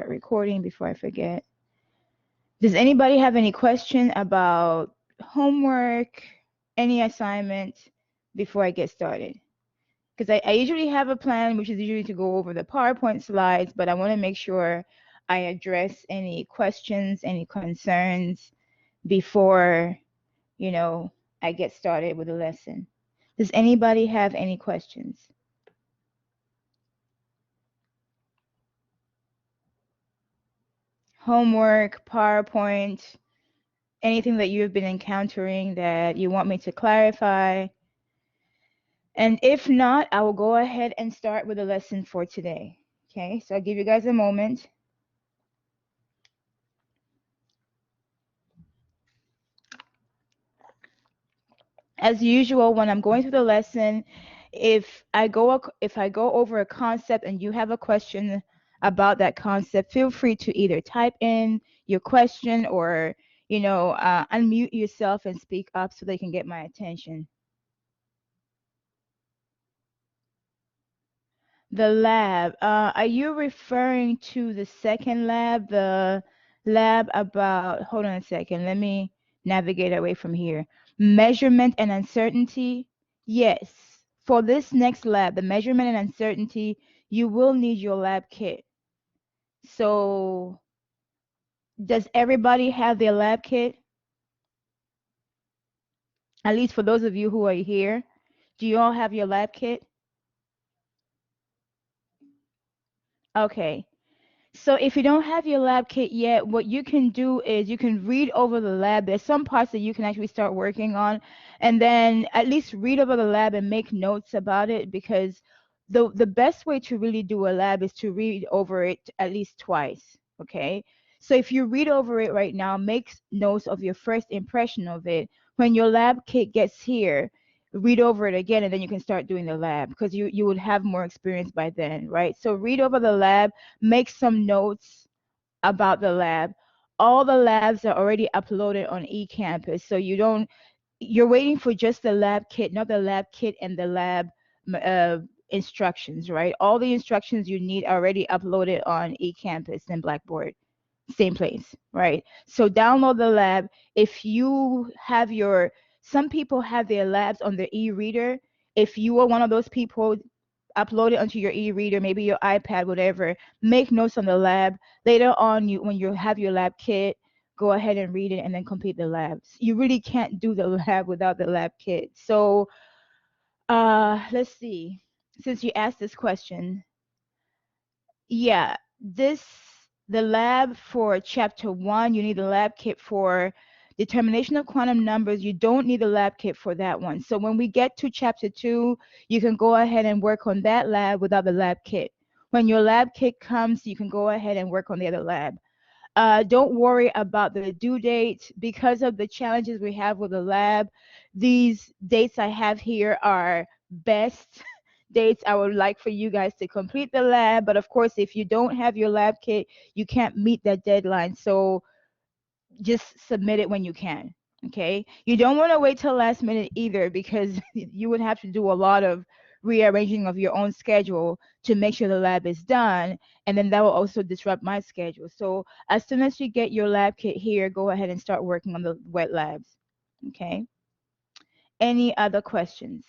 start recording before I forget. Does anybody have any question about homework, any assignment before I get started? Because I usually have a plan, which is usually to go over the PowerPoint slides, but I want to make sure I address any questions, any concerns before, you know, I get started with the lesson. Does anybody have any questions? Homework, PowerPoint, anything that you've been encountering that you want me to clarify? And if not, I will go ahead and start with the lesson for today. Okay, so I'll give you guys a moment. As usual, when I'm going through the lesson, if I go over a concept and you have a question about that concept, feel free to either type in your question or unmute yourself and speak up so they can get my attention. The lab. Are you referring to the second lab, the lab about, hold on a second, let me navigate away from here. Measurement and uncertainty? Yes. For this next lab, the measurement and uncertainty, you will need your lab kit. So does everybody have their lab kit? At least for those of you who are here, do you all have your lab kit? Okay. So if you don't have your lab kit yet, what you can do is you can read over the lab. There's some parts that you can actually start working on, and then at least read over the lab and make notes about it, because the best way to really do a lab is to read over it at least twice, okay? So if you read over it right now, make notes of your first impression of it. When your lab kit gets here, read over it again, and then you can start doing the lab, because you would have more experience by then, right? So read over the lab, make some notes about the lab. All the labs are already uploaded on eCampus, so you're waiting for just the lab kit, not the lab kit and the lab instructions, right? All the instructions you need are already uploaded on eCampus and Blackboard, same place, right? So download the lab. If you have some people have their labs on their e-reader. If you are one of those people, upload it onto your e-reader, maybe your iPad, whatever. Make notes on the lab. Later on, when you have your lab kit, go ahead and read it and then complete the labs. You really can't do the lab without the lab kit. So let's see. Since you asked this question, yeah, the lab for chapter 1, you need the lab kit. For determination of quantum numbers, you don't need the lab kit for that one. So when we get to chapter 2, you can go ahead and work on that lab without the lab kit. When your lab kit comes, you can go ahead and work on the other lab. Don't worry about the due date. Because of the challenges we have with the lab, these dates I have here are best dates I would like for you guys to complete the lab. But of course, if you don't have your lab kit, you can't meet that deadline. So just submit it when you can. Okay. You don't want to wait till last minute either, because you would have to do a lot of rearranging of your own schedule to make sure the lab is done, and then that will also disrupt my schedule. So as soon as you get your lab kit here, go ahead and start working on the wet labs. Okay. Any other questions?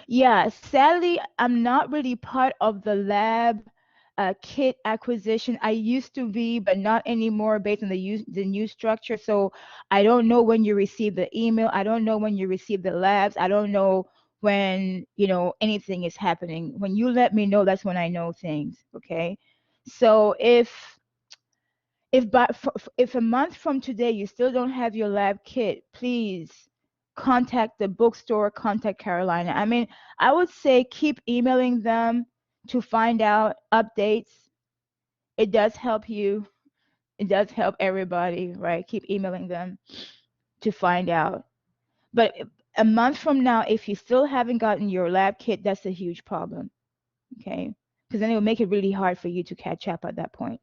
Yeah, sadly, I'm not really part of the lab kit acquisition. I used to be, but not anymore, based on the new structure. So I don't know when you receive the email. I don't know when you receive the labs. I don't know when, anything is happening. When you let me know, that's when I know things. Okay. So if a month from today you still don't have your lab kit, please contact the bookstore, contact Carolina. I mean, I would say keep emailing them to find out updates. It does help you. It does help everybody, right? Keep emailing them to find out. But a month from now, if you still haven't gotten your lab kit, that's a huge problem, okay? Because then it will make it really hard for you to catch up at that point.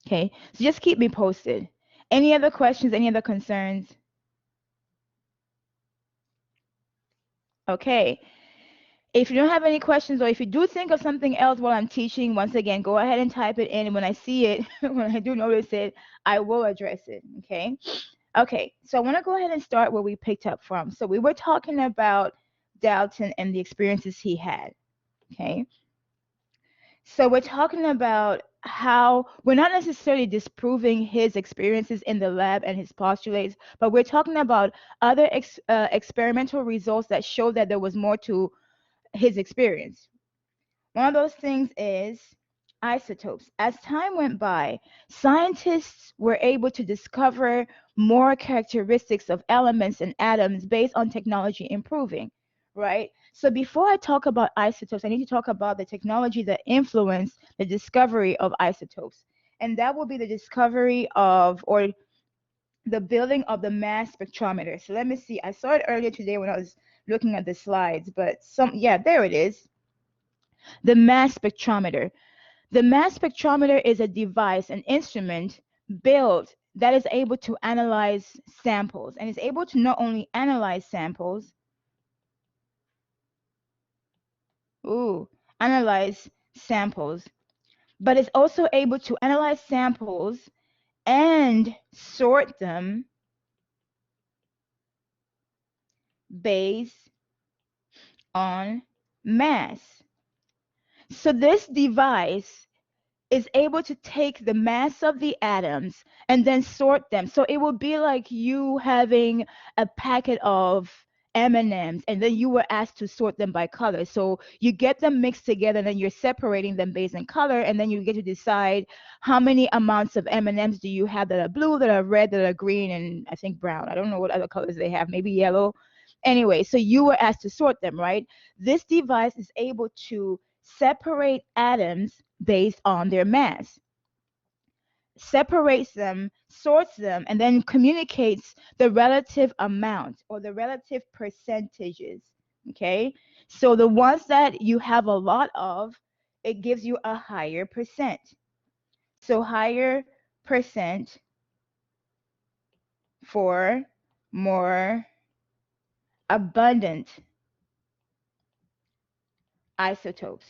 Okay, so just keep me posted. Any other questions, any other concerns? Okay, If you don't have any questions, or if you do think of something else while I'm teaching, once again, go ahead and type it in. And when I see it, when I do notice it, I will address it. Okay. Okay. So I want to go ahead and start where we picked up from. So we were talking about Dalton and the experiences he had. Okay. So we're talking about how we're not necessarily disproving his experiences in the lab and his postulates, but we're talking about other experimental results that show that there was more to his experience. One of those things is isotopes. As time went by, scientists were able to discover more characteristics of elements and atoms based on technology improving, right? So before I talk about isotopes, I need to talk about the technology that influenced the discovery of isotopes. And that will be the discovery of, or the building of the mass spectrometer. So let me see. I saw it earlier today when I was looking at the slides, but yeah, there it is. The mass spectrometer. The mass spectrometer is a device, an instrument built that is able to analyze samples, and is able to not only analyze samples, ooh, analyze samples, but is also able to analyze samples and sort them based on mass. So this device is able to take the mass of the atoms and then sort them. So it will be like you having a packet of M&Ms, and then you were asked to sort them by color. So you get them mixed together, and then you're separating them based on color, and then you get to decide how many amounts of M&Ms do you have that are blue, that are red, that are green, and I think brown. I don't know what other colors they have, maybe yellow. Anyway, so you were asked to sort them, right? This device is able to separate atoms based on their mass, separates them, sorts them, and then communicates the relative amount or the relative percentages. Okay, so the ones that you have a lot of, it gives you a higher percent. So higher percent for more abundant isotopes.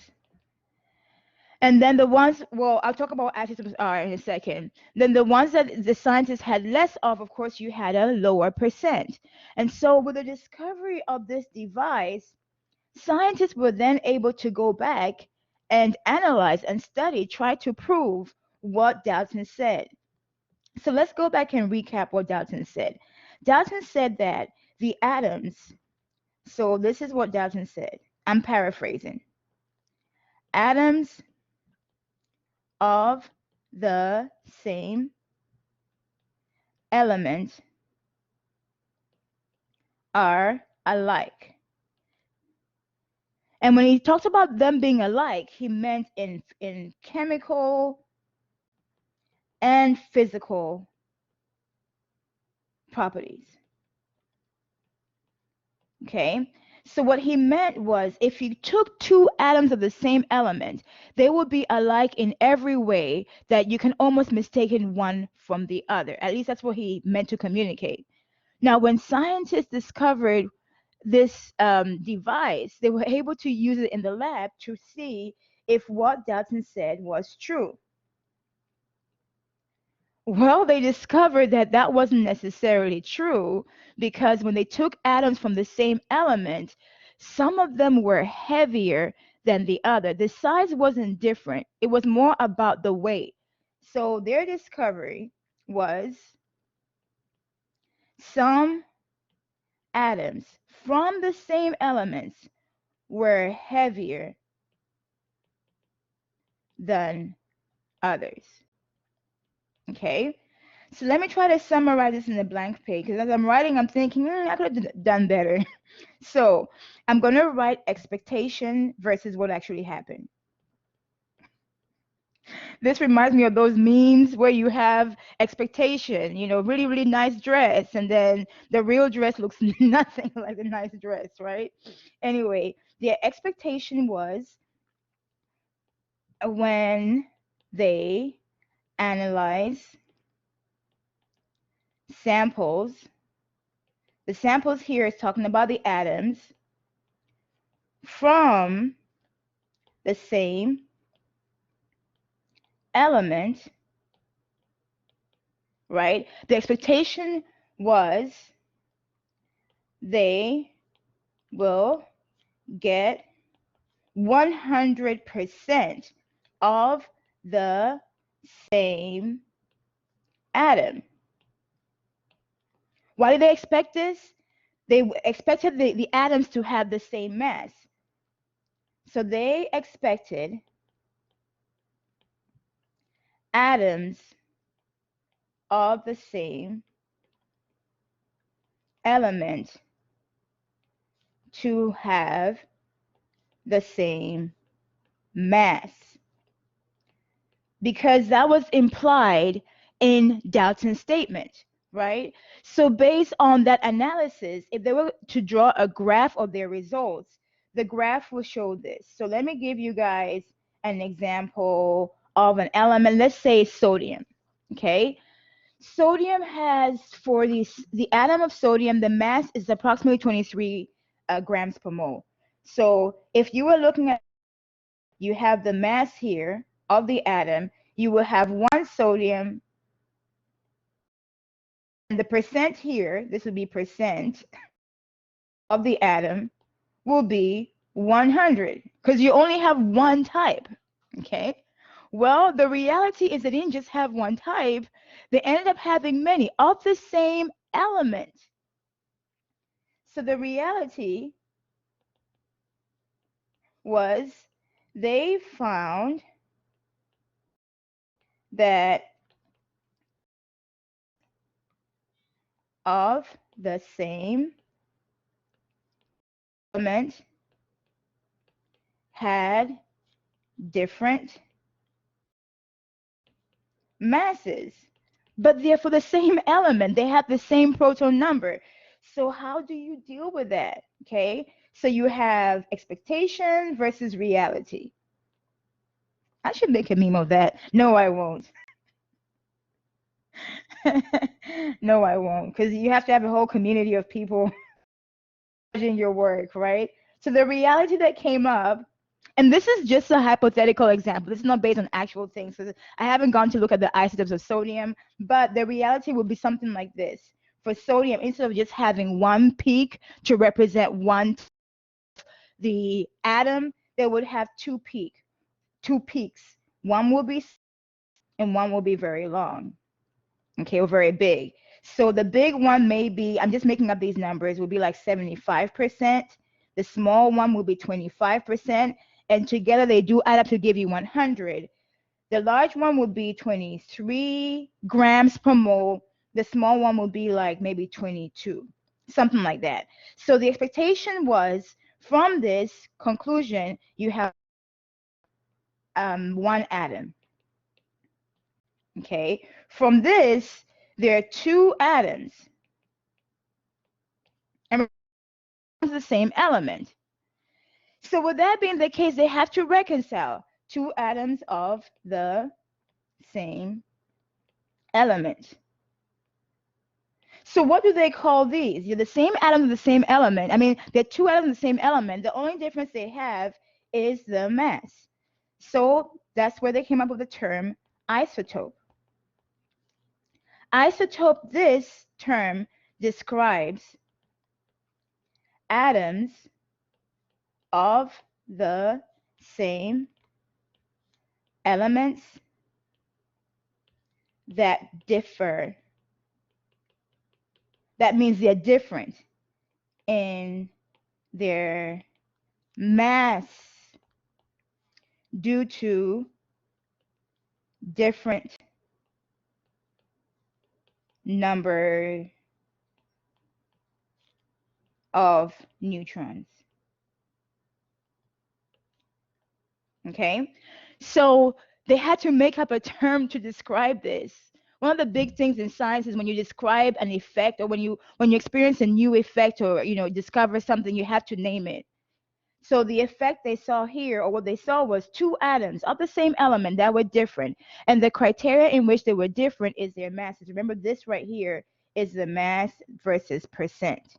And then the ones, well, I'll talk about what isotopes are in a second. Then the ones that the scientists had less of course, you had a lower percent. And so with the discovery of this device, scientists were then able to go back and analyze and study, try to prove what Dalton said. So let's go back and recap what Dalton said. Dalton said that the atoms, so this is what Dalton said. I'm paraphrasing. Atoms of the same element are alike. And when he talked about them being alike, he meant in chemical and physical properties. Okay? So what he meant was if you took two atoms of the same element, they would be alike in every way that you can almost mistake one from the other. At least that's what he meant to communicate. Now, when scientists discovered this device, they were able to use it in the lab to see if what Dalton said was true. Well, they discovered that that wasn't necessarily true, because when they took atoms from the same element, some of them were heavier than the other. The size wasn't different, it was more about the weight. So their discovery was some atoms from the same elements were heavier than others. Okay, so let me try to summarize this in a blank page, because as I'm writing, I'm thinking, I could have done better. So I'm going to write expectation versus what actually happened. This reminds me of those memes where you have expectation, really, really nice dress, and then the real dress looks nothing like the nice dress, right? Anyway, the expectation was when they analyze samples. The samples here is talking about the atoms. from the same element, right? The expectation was they will get 100% of the same atom. Why did they expect this? They expected the atoms to have the same mass. So they expected atoms of the same element to have the same mass, because that was implied in Dalton's statement, right? So based on that analysis, if they were to draw a graph of their results, the graph will show this. So let me give you guys an example of an element. Let's say sodium, okay? Sodium has, for the atom of sodium, the mass is approximately 23 grams per mole. So if you were looking at, you have the mass here of the atom, you will have one sodium, and the percent here, this would be percent of the atom, will be 100, because you only have one type, okay? Well, the reality is they didn't just have one type, they ended up having many of the same element. So the reality was they found that of the same element had different masses, but they're for the same element. They have the same proton number. So how do you deal with that? Okay, so you have expectation versus reality. I should make a meme of that. No, I won't. No, I won't, because you have to have a whole community of people judging your work, right? So the reality that came up, and this is just a hypothetical example. This is not based on actual things. So I haven't gone to look at the isotopes of sodium, but the reality would be something like this. For sodium, instead of just having one peak to represent the atom, they would have two peaks. One will be, and one will be very long, okay, or very big. So the big one may be, I'm just making up these numbers, will be like 75%. The small one will be 25%. And together they do add up to give you 100. The large one will be 23 grams per mole. The small one will be like maybe 22, something like that. So the expectation was, from this conclusion, you have one atom. Okay. From this, there are two atoms, and it's the same element. So with that being the case, they have to reconcile two atoms of the same element. So what do they call these? You're the same atom of the same element. I mean, they're two atoms of the same element. The only difference they have is the mass. So that's where they came up with the term isotope. Isotope, this term describes atoms of the same elements that differ. That means they're different in their mass due to different number of neutrons. Okay, so they had to make up a term to describe this. One of the big things in science is when you describe an effect, or when you experience a new effect, or discover something, you have to name it. So the effect they saw here, or what they saw, was two atoms of the same element that were different. And the criteria in which they were different is their masses. Remember, this right here is the mass versus percent.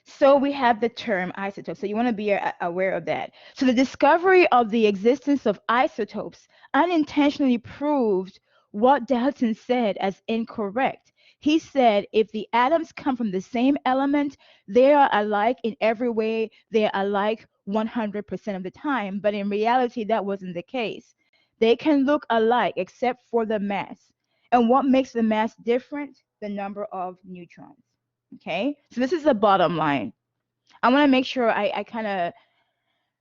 So we have the term isotope. So you want to be aware of that. So the discovery of the existence of isotopes unintentionally proved what Dalton said as incorrect. He said if the atoms come from the same element, they are alike in every way. They are alike 100% of the time. But in reality, that wasn't the case. They can look alike except for the mass. And what makes the mass different? The number of neutrons. Okay, so this is the bottom line. I want to make sure I kind of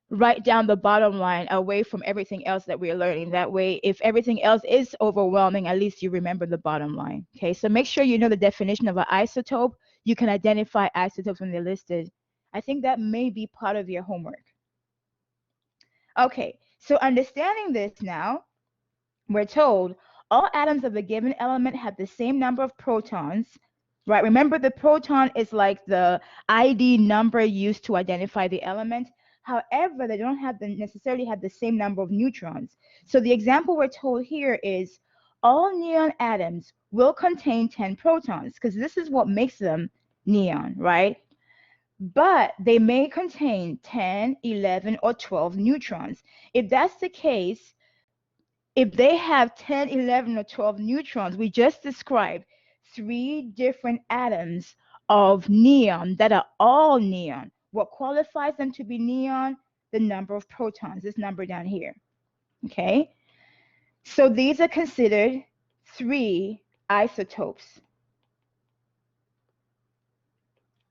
write down the bottom line away from everything else that we're learning. That way, if everything else is overwhelming, at least you remember the bottom line. Okay, so make sure you know the definition of an isotope. You can identify isotopes when they're listed. I think that may be part of your homework. Okay, so understanding this now, we're told all atoms of a given element have the same number of protons, right? Remember, the proton is like the ID number used to identify the element. However, they don't necessarily have the same number of neutrons. So the example we're told here is all neon atoms will contain 10 protons because this is what makes them neon, right? But they may contain 10, 11, or 12 neutrons. If that's the case, if they have 10, 11, or 12 neutrons, we just described three different atoms of neon that are all neon. What qualifies them to be neon? The number of protons, this number down here. Okay? So these are considered three isotopes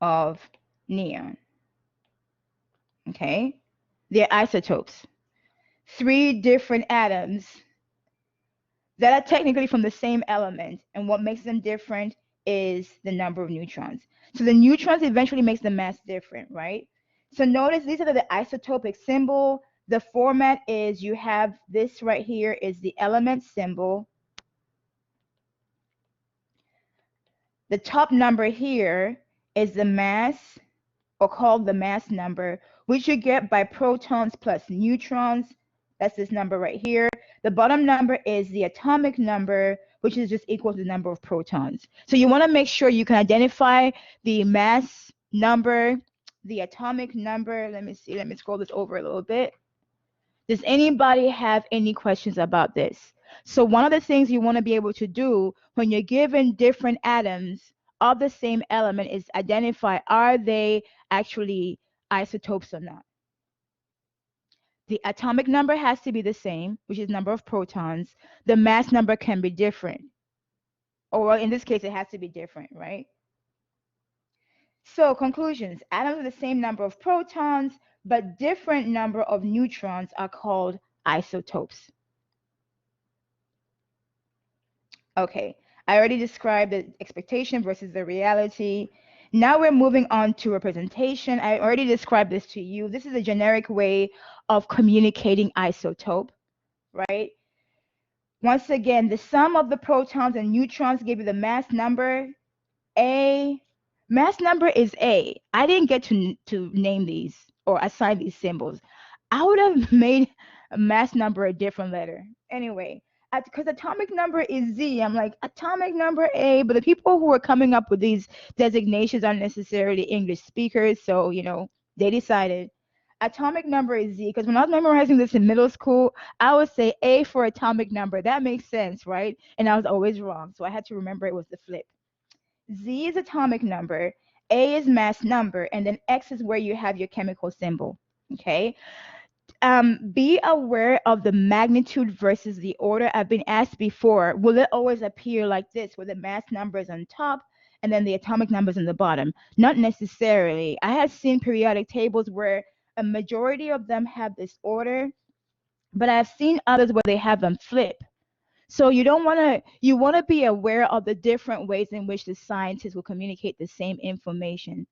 of neon. Okay? They're isotopes. Three different atoms that are technically from the same element, and what makes them different is the number of neutrons. So the neutrons eventually makes the mass different, right? So notice these are the isotopic symbol. The format is you have this right here is the element symbol. The top number here is the mass, or called the mass number, which you get by protons plus neutrons. That's this number right here. The bottom number is the atomic number, which is just equal to the number of protons. So you want to make sure you can identify the mass number, the atomic number. Let me see. Let me scroll this over a little bit. Does anybody have any questions about this? So one of the things you want to be able to do when you're given different atoms of the same element is identify, are they actually isotopes or not? The atomic number has to be the same, which is number of protons. The mass number can be different. Or in this case, it has to be different, right? So conclusions, atoms with the same number of protons, but different number of neutrons are called isotopes. Okay, I already described the expectation versus the reality. Now we're moving on to representation. I already described this to you. This is a generic way of communicating isotope, right? Once again, the sum of the protons and neutrons give you the mass number. A mass number is A. I didn't get to name these or assign these symbols. I would have made a mass number a different letter. Anyway, because atomic number is Z, I'm like atomic number A, but the people who are coming up with these designations aren't necessarily English speakers, so they decided atomic number is Z. Because when I was memorizing this in middle school, I would say A for atomic number. That makes sense, right? And I was always wrong, so I had to remember it was the flip. Z is atomic number, A is mass number, and then X is where you have your chemical symbol. Okay. Be aware of the magnitude versus the order. I've been asked before, will it always appear like this, where the mass number is on top and then the atomic numbers on the bottom? Not necessarily. I have seen periodic tables where a majority of them have this order, but I've seen others where they have them flip. So you want to be aware of the different ways in which the scientists will communicate the same information.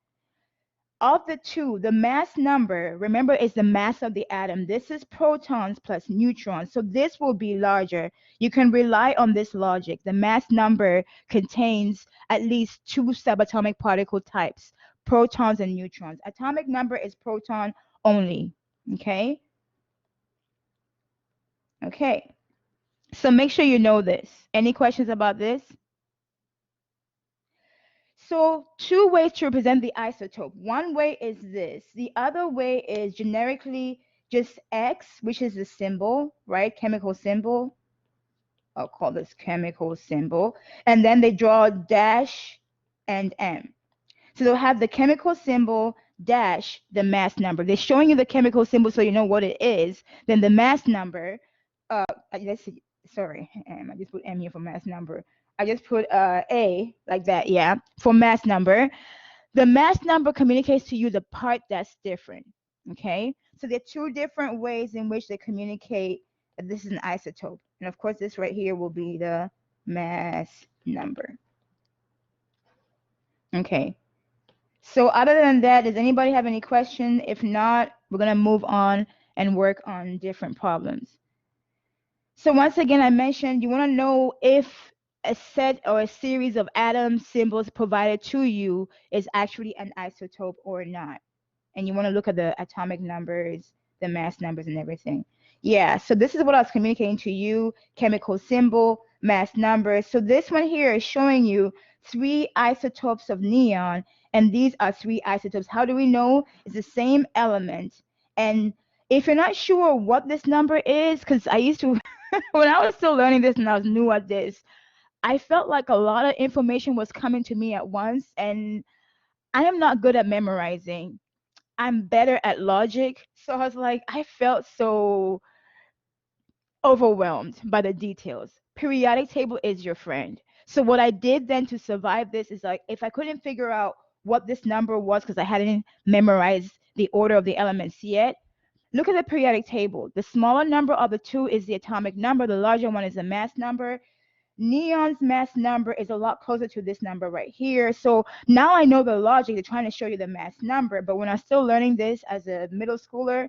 Of the two, the mass number, remember, is the mass of the atom. This is protons plus neutrons. So this will be larger. You can rely on this logic. The mass number contains at least two subatomic particle types, protons and neutrons. Atomic number is proton only. Okay? Okay. So make sure you know this. Any questions about this? So two ways to represent the isotope. One way is this. The other way is generically just X, which is the symbol, right? Chemical symbol. I'll call this chemical symbol. And then they draw dash and M. So they'll have the chemical symbol dash the mass number. They're showing you the chemical symbol so you know what it is. Then the mass number, let's see, sorry, I just put M here for mass number. I just put A like that, yeah, for mass number. The mass number communicates to you the part that's different, okay? So there are two different ways in which they communicate that this is an isotope. And of course, this right here will be the mass number. Okay. So other than that, does anybody have any question? If not, we're going to move on and work on different problems. So once again, I mentioned you want to know if a set or a series of atom symbols provided to you is actually an isotope or not. And you want to look at the atomic numbers, the mass numbers, and everything. Yeah, so this is what I was communicating to you, chemical symbol, mass numbers. So this one here is showing you 3 isotopes of neon, and these are 3 isotopes. How do we know? It's the same element. And if you're not sure what this number is, because I used to, when I was still learning this and I was new at this, I felt like a lot of information was coming to me at once, and I am not good at memorizing. I'm better at logic. So I was like, I felt so overwhelmed by the details. Periodic table is your friend. So what I did then to survive this is like, if I couldn't figure out what this number was because I hadn't memorized the order of the elements yet, look at the periodic table. The smaller number of the two is the atomic number. The larger one is the mass number. Neon's mass number is a lot closer to this number right here. So now I know the logic. They're trying to show you the mass number. But when I was still learning this as a middle schooler,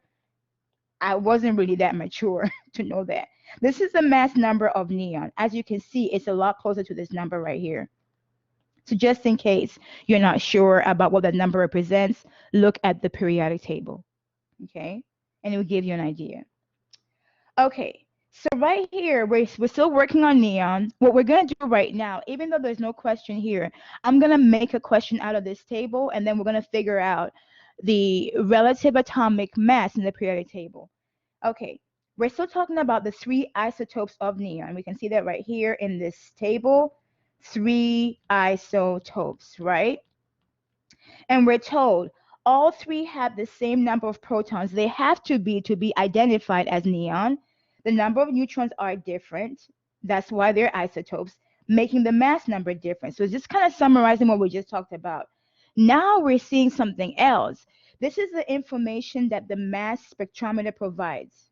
I wasn't really that mature to know that. This is the mass number of neon. As you can see, it's a lot closer to this number right here. So just in case you're not sure about what that number represents, look at the periodic table, okay? And it will give you an idea. Okay, so right here, we're still working on neon. What we're going to do right now, even though there's no question here, I'm going to make a question out of this table, and then we're going to figure out the relative atomic mass in the periodic table. Okay, we're still talking about the 3 isotopes of neon. We can see that right here in this table, 3 isotopes, right? And we're told all 3 have the same number of protons. They have to be identified as neon. The number of neutrons are different. That's why they're isotopes, making the mass number different. So it's just kind of summarizing what we just talked about. Now we're seeing something else. This is the information that the mass spectrometer provides.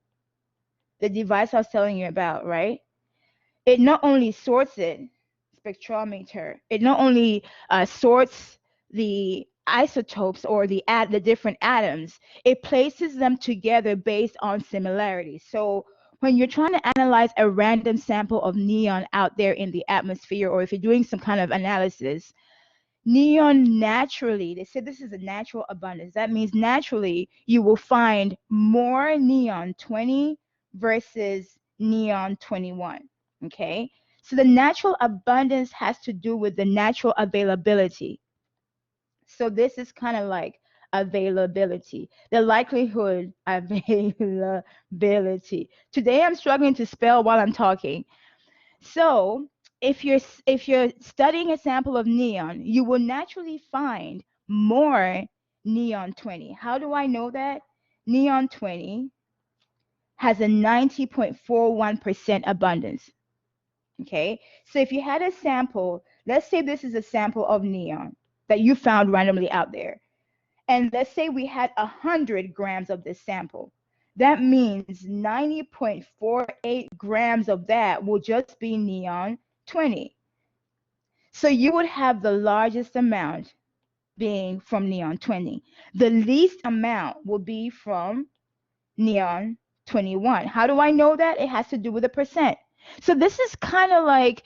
The device I was telling you about, right? It not only sorts it, spectrometer, it not only sorts the isotopes or the different atoms, it places them together based on similarity. So when you're trying to analyze a random sample of neon out there in the atmosphere, or if you're doing some kind of analysis, neon naturally, they said this is a natural abundance. That means naturally you will find more neon 20 versus neon 21. Okay, so the natural abundance has to do with the natural availability. So this is kind of like availability, the likelihood availability. Today I'm struggling to spell while I'm talking. So if you're studying a sample of neon, you will naturally find more neon 20. How do I know that? Neon 20 has a 90.41% abundance. Okay, so if you had a sample, let's say this is a sample of neon that you found randomly out there, and let's say we had 100 grams of this sample. That means 90.48 grams of that will just be neon 20. So you would have the largest amount being from neon 20. The least amount will be from neon 21. How do I know that? It has to do with the percent. So this is kind of like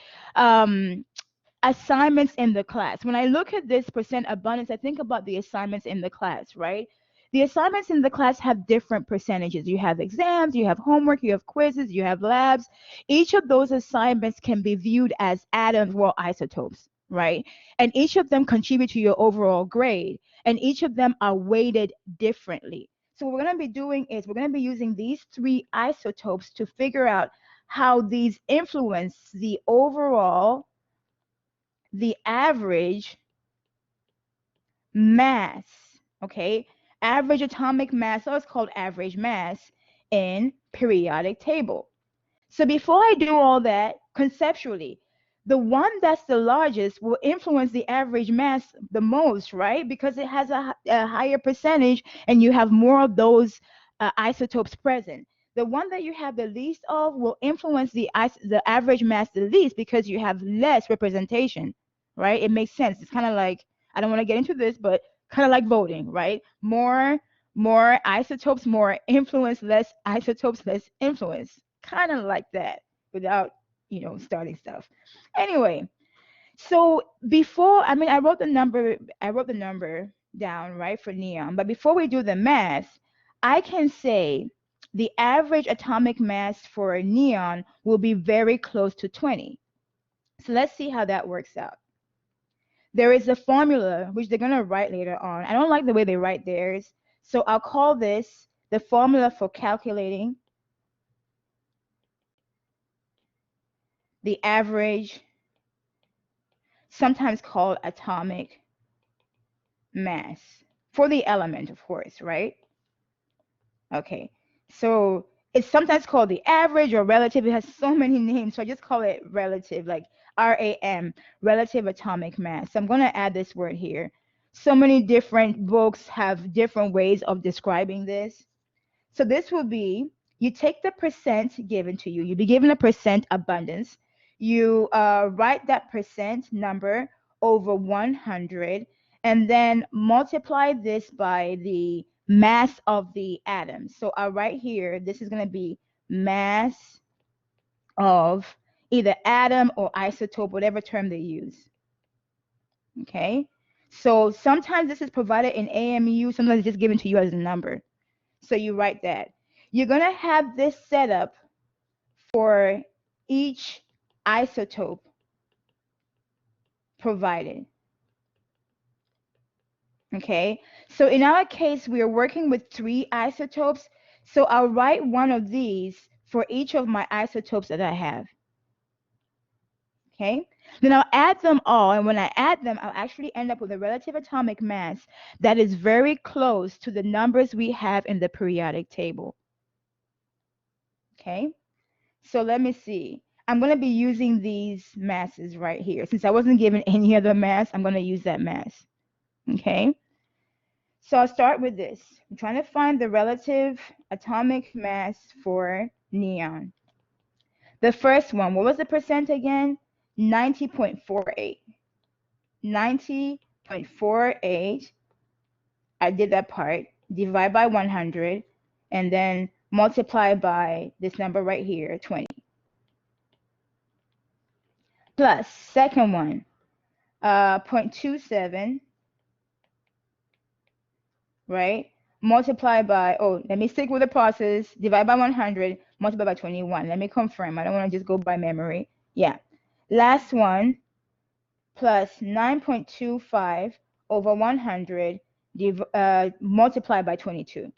assignments in the class. When I look at this percent abundance, I think about the assignments in the class, right? The assignments in the class have different percentages. You have exams, you have homework, you have quizzes, you have labs. Each of those assignments can be viewed as atoms or isotopes. right? And each of them contribute to your overall grade, and each of them are weighted differently. So what we're going to be doing is we're going to be using these three isotopes to figure out how these influence the overall, the average mass, okay? Average atomic mass, so it's called average mass in periodic table. So before I do all that, conceptually, the one that's the largest will influence the average mass the most, right? Because it has a higher percentage and you have more of those isotopes present. The one that you have the least of will influence the average mass the least because you have less representation, right? It makes sense. It's kind of like, I don't want to get into this, but kind of like voting, right? More isotopes, more influence, less isotopes, less influence. Kind of like that without, starting stuff. Anyway, so before, I mean, I wrote the number down, right, for neon, but before we do the math, I can say the average atomic mass for neon will be very close to 20. So let's see how that works out. There is a formula which they're going to write later on. I don't like the way they write theirs, so I'll call this the formula for calculating the average, sometimes called atomic mass, for the element, of course, right? Okay, so it's sometimes called the average or relative. It has so many names, so I just call it relative, like RAM, relative atomic mass. So I'm going to add this word here. So many different books have different ways of describing this. So this will be, you take the percent given to you. You'll be given a percent abundance. You write that percent number over 100 and then multiply this by the mass of the atom. So I'll write here, this is going to be mass of either atom or isotope, whatever term they use. Okay? So sometimes this is provided in AMU, sometimes it's just given to you as a number. So you write that. You're going to have this set up for each isotope provided. Okay, so in our case, we are working with 3 isotopes. So I'll write one of these for each of my isotopes that I have. Okay, then I'll add them all. And when I add them, I'll actually end up with a relative atomic mass that is very close to the numbers we have in the periodic table. Okay. So let me see. I'm going to be using these masses right here. Since I wasn't given any other mass, I'm going to use that mass. Okay. So I'll start with this. I'm trying to find the relative atomic mass for neon. The first one, what was the percent again? 90.48. 90.48. I did that part. Divide by 100. And then multiply by this number right here, 20. Plus, second one, 0.27, right? Multiply by, let me stick with the process, divide by 100, multiply by 21. Let me confirm. I don't want to just go by memory. Yeah. Last one, plus 9.25 over 100, multiply by 22.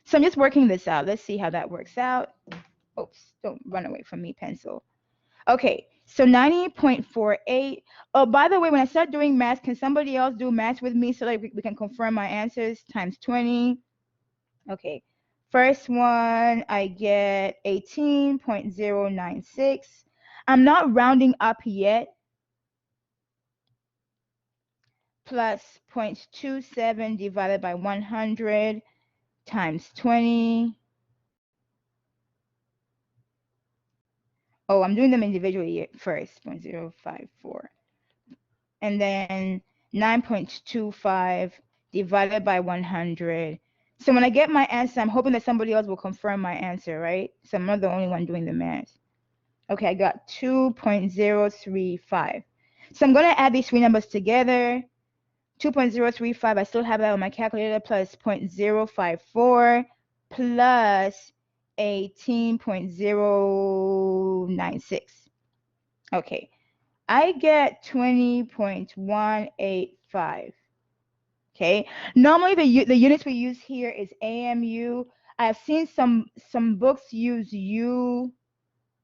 So I'm just working this out. Let's see how that works out. Oops, don't run away from me, pencil. Okay, so 90.48. Oh, by the way, when I start doing math, can somebody else do math with me so that we can confirm my answers? Times 20. Okay, first one, I get 18.096. I'm not rounding up yet. Plus 0.27 divided by 100 times 20. Oh, I'm doing them individually first, 0.054. And then 9.25 divided by 100. So when I get my answer, I'm hoping that somebody else will confirm my answer, right? So I'm not the only one doing the math. Okay, I got 2.035. So I'm going to add these 3 numbers together. 2.035, I still have that on my calculator, plus 0.054 plus 18.096. Okay, I get 20.185. Okay. Normally the units we use here is AMU. I've seen some books use U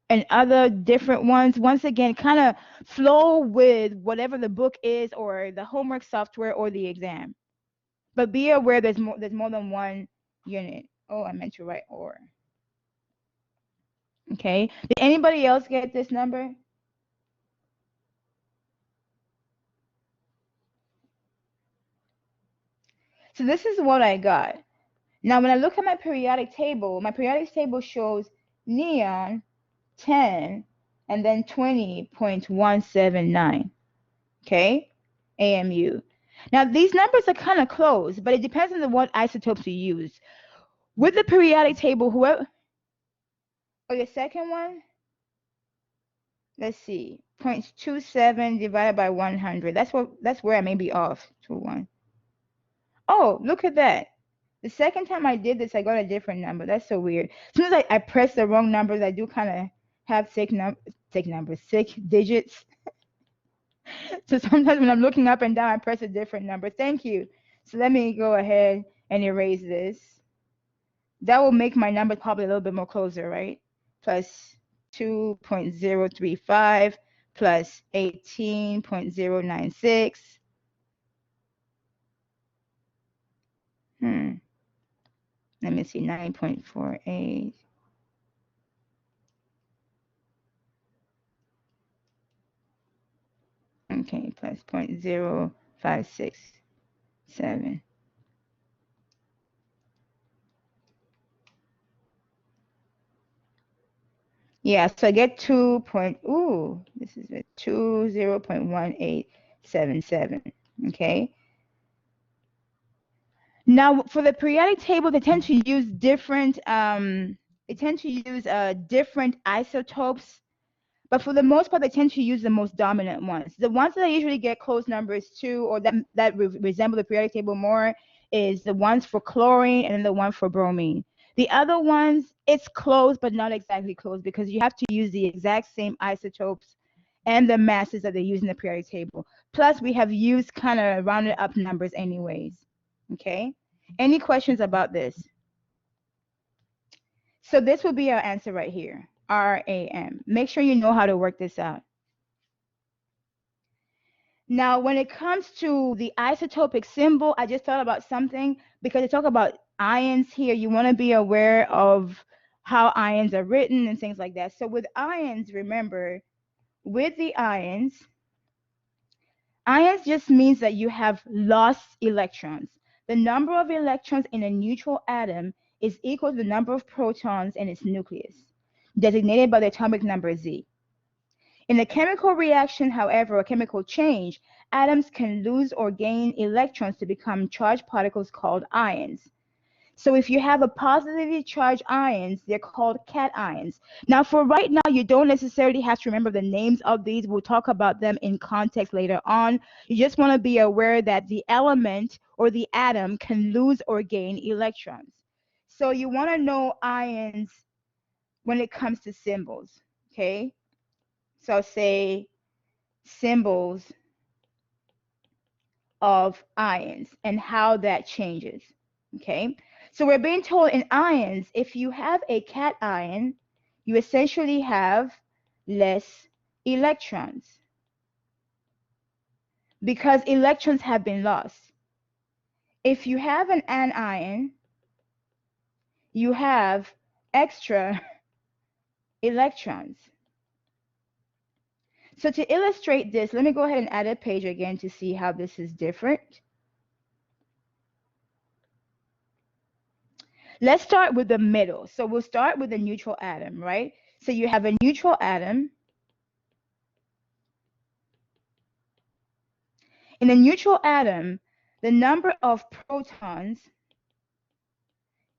and other different ones. Once again, kind of flow with whatever the book is or the homework software or the exam. But be aware there's more than one unit. Oh, I meant to write or. Okay. Did anybody else get this number? So this is what I got. Now, when I look at my periodic table shows neon 10 and then 20.179. Okay, AMU. Now, these numbers are kind of close, but it depends on what isotopes you use. With the periodic table, whoever, or the second one, let's see, 0.27 divided by 100. That's where I may be off to one. Oh, look at that. The second time I did this, I got a different number. That's so weird. As soon as I press the wrong numbers, I do kind of have sick digits. So sometimes when I'm looking up and down, I press a different number. Thank you. So let me go ahead and erase this. That will make my number probably a little bit more closer, right? Plus 2.035 plus 18.096. Let me see, 9.48. Okay, plus 0.0567. Yeah, so I get 0.1877. Okay. Now for the periodic table, they tend to use different different isotopes, but for the most part, they tend to use the most dominant ones. The ones that I usually get close numbers to, or that resemble the periodic table more, is the ones for chlorine and then the one for bromine. The other ones, it's close, but not exactly close because you have to use the exact same isotopes and the masses that they use in the periodic table. Plus, we have used kind of rounded up numbers anyways. Okay. Any questions about this? So this will be our answer right here. RAM. Make sure you know how to work this out. Now, when it comes to the isotopic symbol, I just thought about something because they talk about ions here. You want to be aware of how ions are written and things like that. So with ions, remember, with the ions just means that you have lost electrons. The number of electrons in a neutral atom is equal to the number of protons in its nucleus, designated by the atomic number Z. In a chemical reaction, however, a chemical change, atoms can lose or gain electrons to become charged particles called ions. So if you have a positively charged ions, they're called cations. Now, for right now, you don't necessarily have to remember the names of these. We'll talk about them in context later on. You just want to be aware that the element or the atom can lose or gain electrons. So you want to know ions when it comes to symbols, okay? So I'll say symbols of ions and how that changes, okay? So we're being told in ions, if you have a cation, you essentially have less electrons because electrons have been lost. If you have an anion, you have extra electrons. So to illustrate this, let me go ahead and add a page again to see how this is different. Let's start with the middle. So we'll start with a neutral atom, right? So you have a neutral atom. In a neutral atom, the number of protons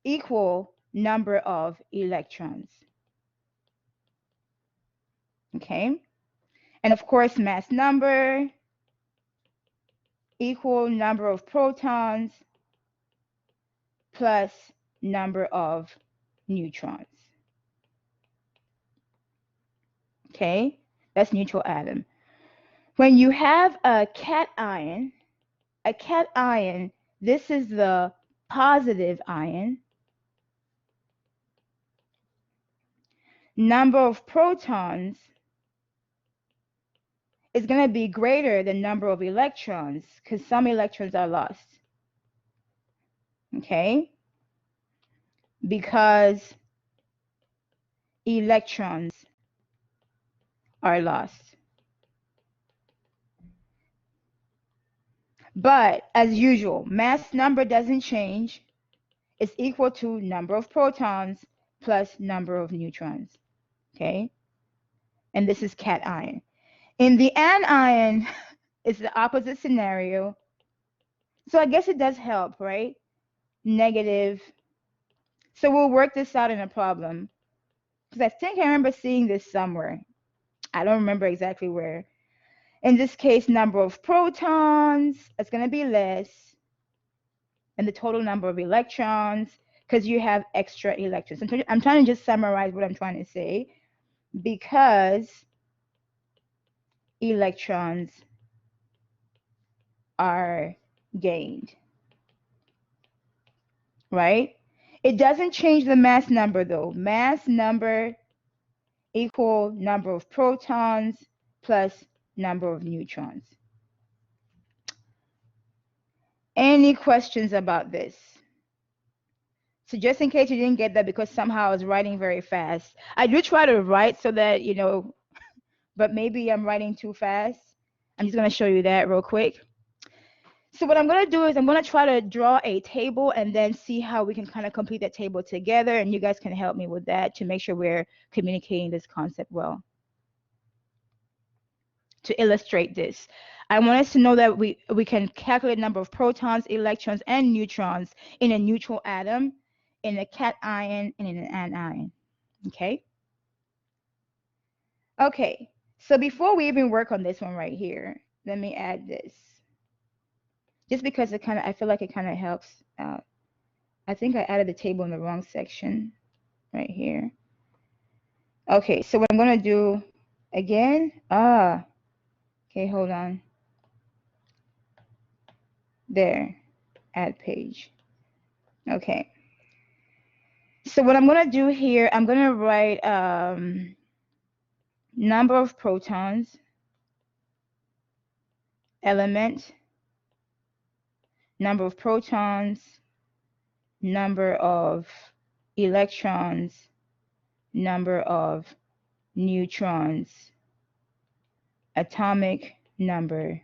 equal number of electrons. Okay? And of course, mass number equal number of protons plus number of neutrons. Okay? That's neutral atom. When you have a cation, this is the positive ion. Number of protons is going to be greater than number of electrons because some electrons are lost. Okay? Because electrons are lost. But as usual, mass number doesn't change. It's equal to number of protons plus number of neutrons. Okay? And this is cation. In the anion, it's the opposite scenario. So I guess it does help, right? Negative. So we'll work this out in a problem. Because I think I remember seeing this somewhere. I don't remember exactly where. In this case, number of protons is going to be less than the total number of electrons because you have extra electrons. I'm trying to just summarize what I'm trying to say. Because electrons are gained, right? It doesn't change the mass number though. Mass number equal number of protons plus number of neutrons. Any questions about this? So just in case you didn't get that because somehow I was writing very fast. I do try to write so that, you know, but maybe I'm writing too fast. I'm just going to show you that real quick. So what I'm going to do is I'm going to try to draw a table and then see how we can kind of complete that table together. And you guys can help me with that to make sure we're communicating this concept well. To illustrate this, I want us to know that we can calculate number of protons, electrons, and neutrons in a neutral atom, in a cation, and in an anion. Okay? Okay, so before we even work on this one right here, let me add this. Just because it I feel like it kind of helps out. I think I added the table in the wrong section right here. Okay, so what I'm going to do again, okay, hold on. There, add page. Okay. So what I'm going to do here, I'm going to write number of protons, element, number of protons, number of electrons, number of neutrons, atomic number,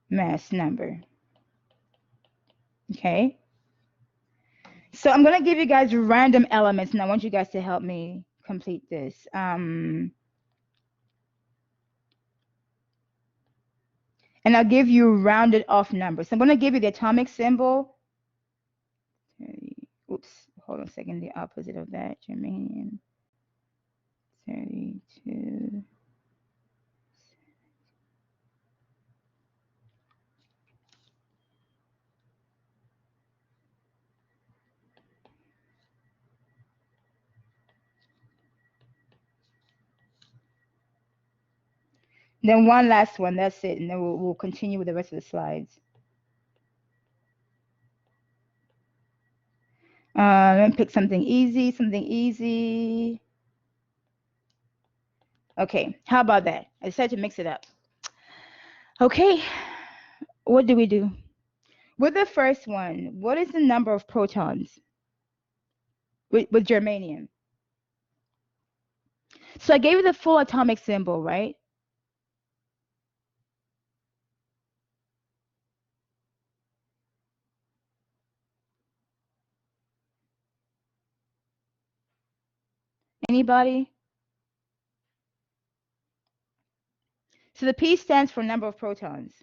mass number. Okay? So I'm going to give you guys random elements, and I want you guys to help me complete this. And I'll give you rounded off numbers. So I'm going to give you the atomic symbol. Oops, hold on a second. The opposite of that, germanium. 32. Then one last one. That's it. And then we'll continue with the rest of the slides. Let me pick something easy, Okay, how about that? I decided to mix it up. Okay, what do we do? With the first one, what is the number of protons with germanium? So I gave you the full atomic symbol, right? Anybody? So the P stands for number of protons.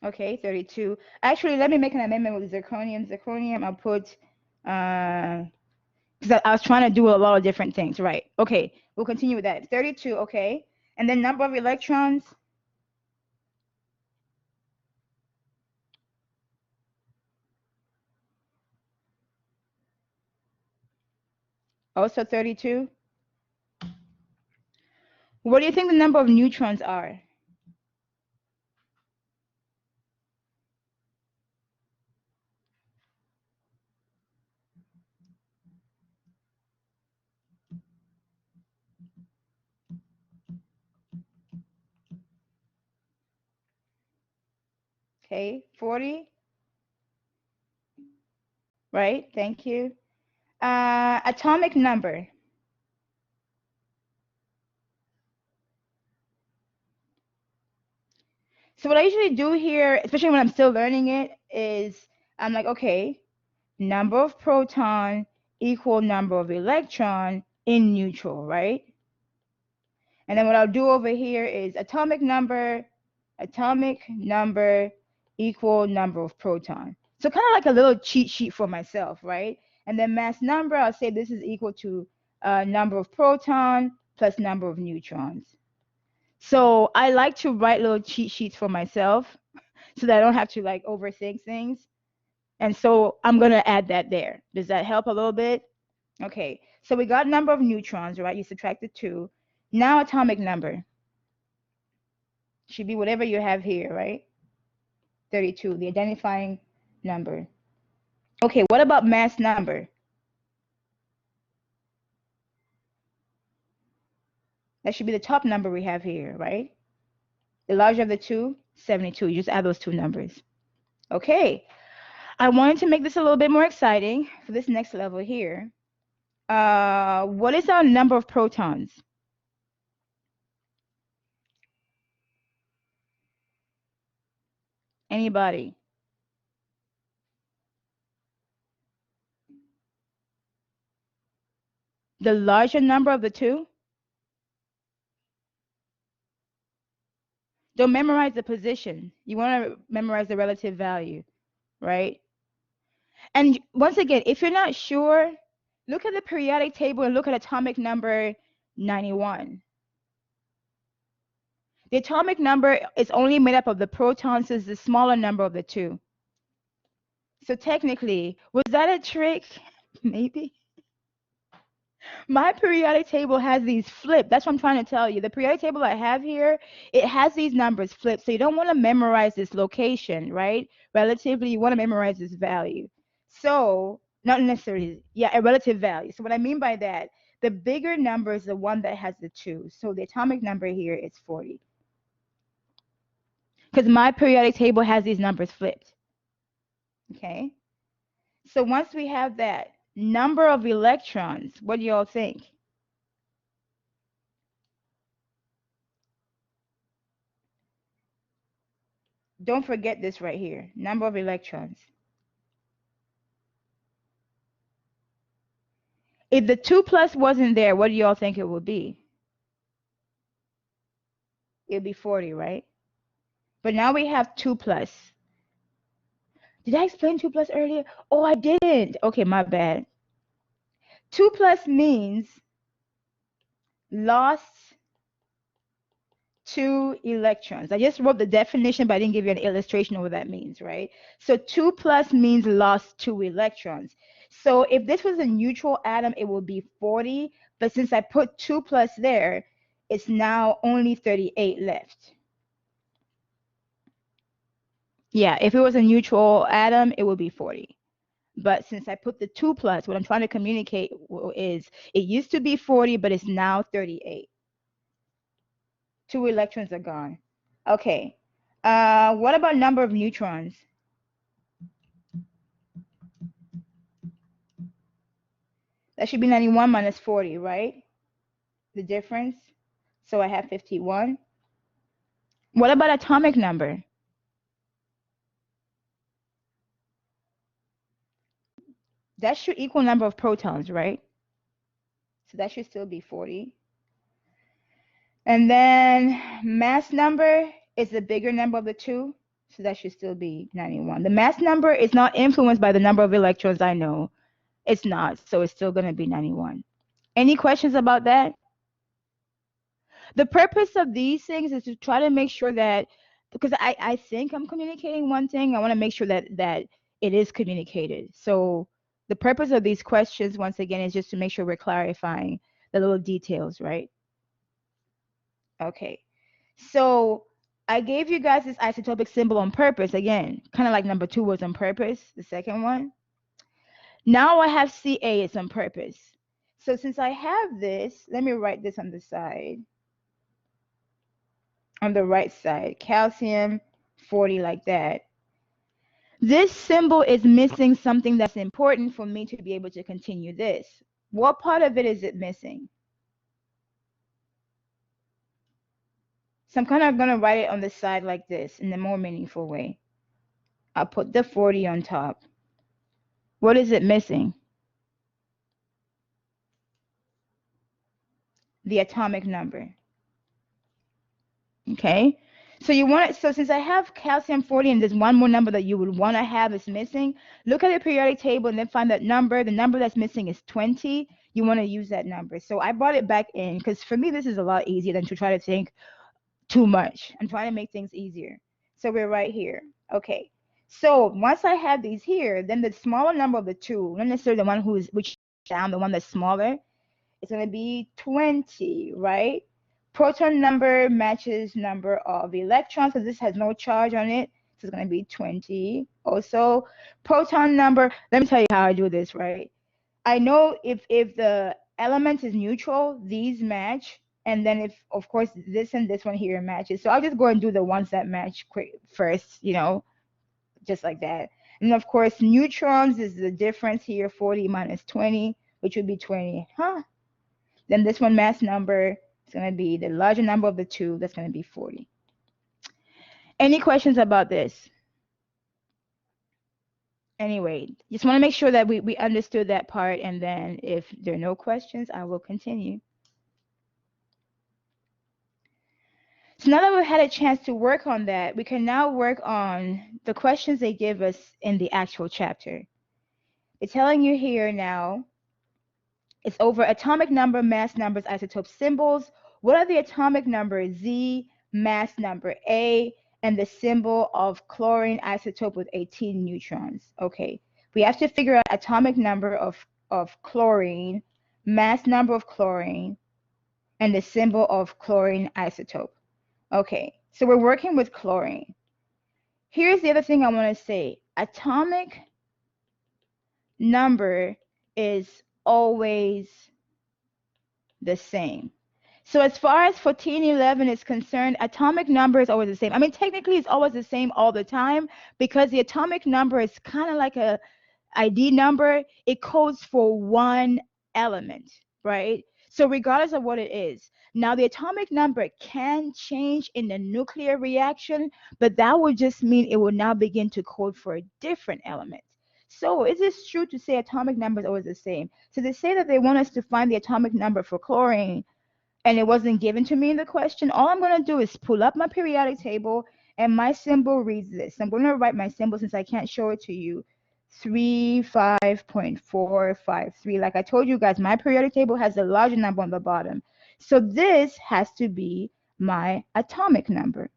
Okay, 32. Actually, let me make an amendment with zirconium. Zirconium, I'll put, because I was trying to do a lot of different things, right? Okay, we'll continue with that. 32, okay. And then number of electrons. Also 32. What do you think the number of neutrons are? Okay, 40. Right, thank you. Atomic number. So what I usually do here, especially when I'm still learning it, is I'm like, okay, number of proton equal number of electron in neutral, right? And then what I'll do over here is atomic number equal number of proton. So kind of like a little cheat sheet for myself, right? And then mass number, I'll say this is equal to number of proton plus number of neutrons. So I like to write little cheat sheets for myself so that I don't have to like overthink things. And so I'm going to add that there. Does that help a little bit? Okay, so we got number of neutrons, right? You subtract the 2. Now atomic number. Should be whatever you have here, right? 32, the identifying number. Okay, what about mass number? That should be the top number we have here, right? The larger of the two, 72. You just add those two numbers. Okay, I wanted to make this a little bit more exciting for this next level here. What is our number of protons? Anybody? The larger number of the two? Don't memorize the position. You want to memorize the relative value, right? And once again, if you're not sure, look at the periodic table and look at atomic number 91. The atomic number is only made up of the protons, is the smaller number of the two. So technically, was that a trick? Maybe. My periodic table has these flipped. That's what I'm trying to tell you. The periodic table I have here, it has these numbers flipped. So you don't want to memorize this location, right? Relatively, you want to memorize this value. So not necessarily, yeah, a relative value. So what I mean by that, the bigger number is the one that has the 2. So the atomic number here is 40. Because my periodic table has these numbers flipped. Okay. So once we have that, number of electrons, what do y'all think? Don't forget this right here, number of electrons. If the 2 plus wasn't there, what do y'all think it would be? It would be 40, right? But now we have 2 plus. Did I explain 2 plus earlier? Oh, I didn't. Okay, my bad. 2 plus means lost 2 electrons. I just wrote the definition, but I didn't give you an illustration of what that means, right? So 2 plus means lost 2 electrons. So if this was a neutral atom, it would be 40. But since I put 2 plus there, it's now only 38 left. Yeah, if it was a neutral atom, it would be 40. But since I put the 2 plus, what I'm trying to communicate is it used to be 40, but it's now 38. 2 electrons are gone. Okay. What about number of neutrons? That should be 91 minus 40, right? The difference. So I have 51. What about atomic number? That should equal number of protons, right? So that should still be 40. And then mass number is the bigger number of the two. So that should still be 91. The mass number is not influenced by the number of electrons, I know. It's not. So it's still going to be 91. Any questions about that? The purpose of these things is to try to make sure that, because I think I'm communicating one thing, I want to make sure that it is communicated. So The purpose of these questions, once again, is just to make sure we're clarifying the little details, right? Okay. So I gave you guys this isotopic symbol on purpose. Again, kind of like number 2 was on purpose, the second one. Now I have Ca, it's on purpose. So since I have this, let me write this on the side. On the right side, calcium 40 like that. This symbol is missing something that's important for me to be able to continue this. What part of it is it missing? So I'm kind of going to write it on the side like this in a more meaningful way. I'll put the 40 on top. What is it missing? The atomic number. Okay? So you want it, so since I have calcium 40 and there's one more number that you would want to have is missing, look at the periodic table and then find that number. The number that's missing is 20. You want to use that number. So I brought it back in because for me this is a lot easier than to try to think too much. I'm trying to make things easier. So we're right here. Okay. So once I have these here, then the smaller number of the two, not necessarily the one who is which down, the one that's smaller, it's going to be 20, right? Proton number matches number of electrons because this has no charge on it. So it's going to be 20. Also, proton number, let me tell you how I do this, right? I know if the element is neutral, these match. And then if, of course, this and this one here matches. So I'll just go and do the ones that match quick first, you know, just like that. And of course, neutrons is the difference here, 40 minus 20, which would be 20. Then this one mass number is going to be the larger number of the two. That's going to be 40. Any questions about this? Anyway, just want to make sure that we understood that part. And then if there are no questions, I will continue. So now that we've had a chance to work on that, we can now work on the questions they give us in the actual chapter. It's telling you here now, it's over atomic number, mass numbers, isotope symbols. What are the atomic numbers? Z, mass number A, and the symbol of chlorine isotope with 18 neutrons. Okay, we have to figure out atomic number of chlorine, mass number of chlorine, and the symbol of chlorine isotope. Okay, so we're working with chlorine. Here's the other thing I want to say. Atomic number is always the same. So as far as 1411 is concerned, atomic number is always the same. I mean, technically it's always the same all the time because the atomic number is kind of like a ID number. It codes for one element, right? So regardless of what it is. Now the atomic number can change in the nuclear reaction, but that would just mean it will now begin to code for a different element. So is it true to say atomic number is always the same? So they say that they want us to find the atomic number for chlorine, and it wasn't given to me in the question. All I'm going to do is pull up my periodic table, and my symbol reads this. I'm going to write my symbol since I can't show it to you. 35.453. Like I told you guys, my periodic table has a larger number on the bottom. So this has to be my atomic number.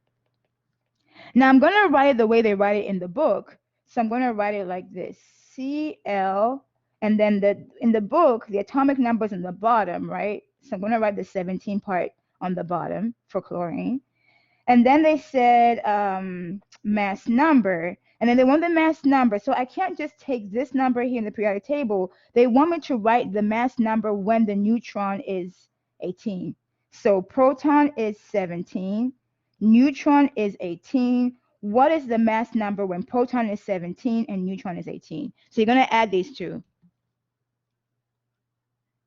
Now I'm going to write it the way they write it in the book. So I'm going to write it like this. Cl, and then in the book, the atomic number is in the bottom, right? So I'm going to write the 17 part on the bottom for chlorine. And then they said mass number, and then they want the mass number. So I can't just take this number here in the periodic table. They want me to write the mass number when the neutron is 18. So proton is 17, neutron is 18. What is the mass number when proton is 17 and neutron is 18? So you're going to add these two.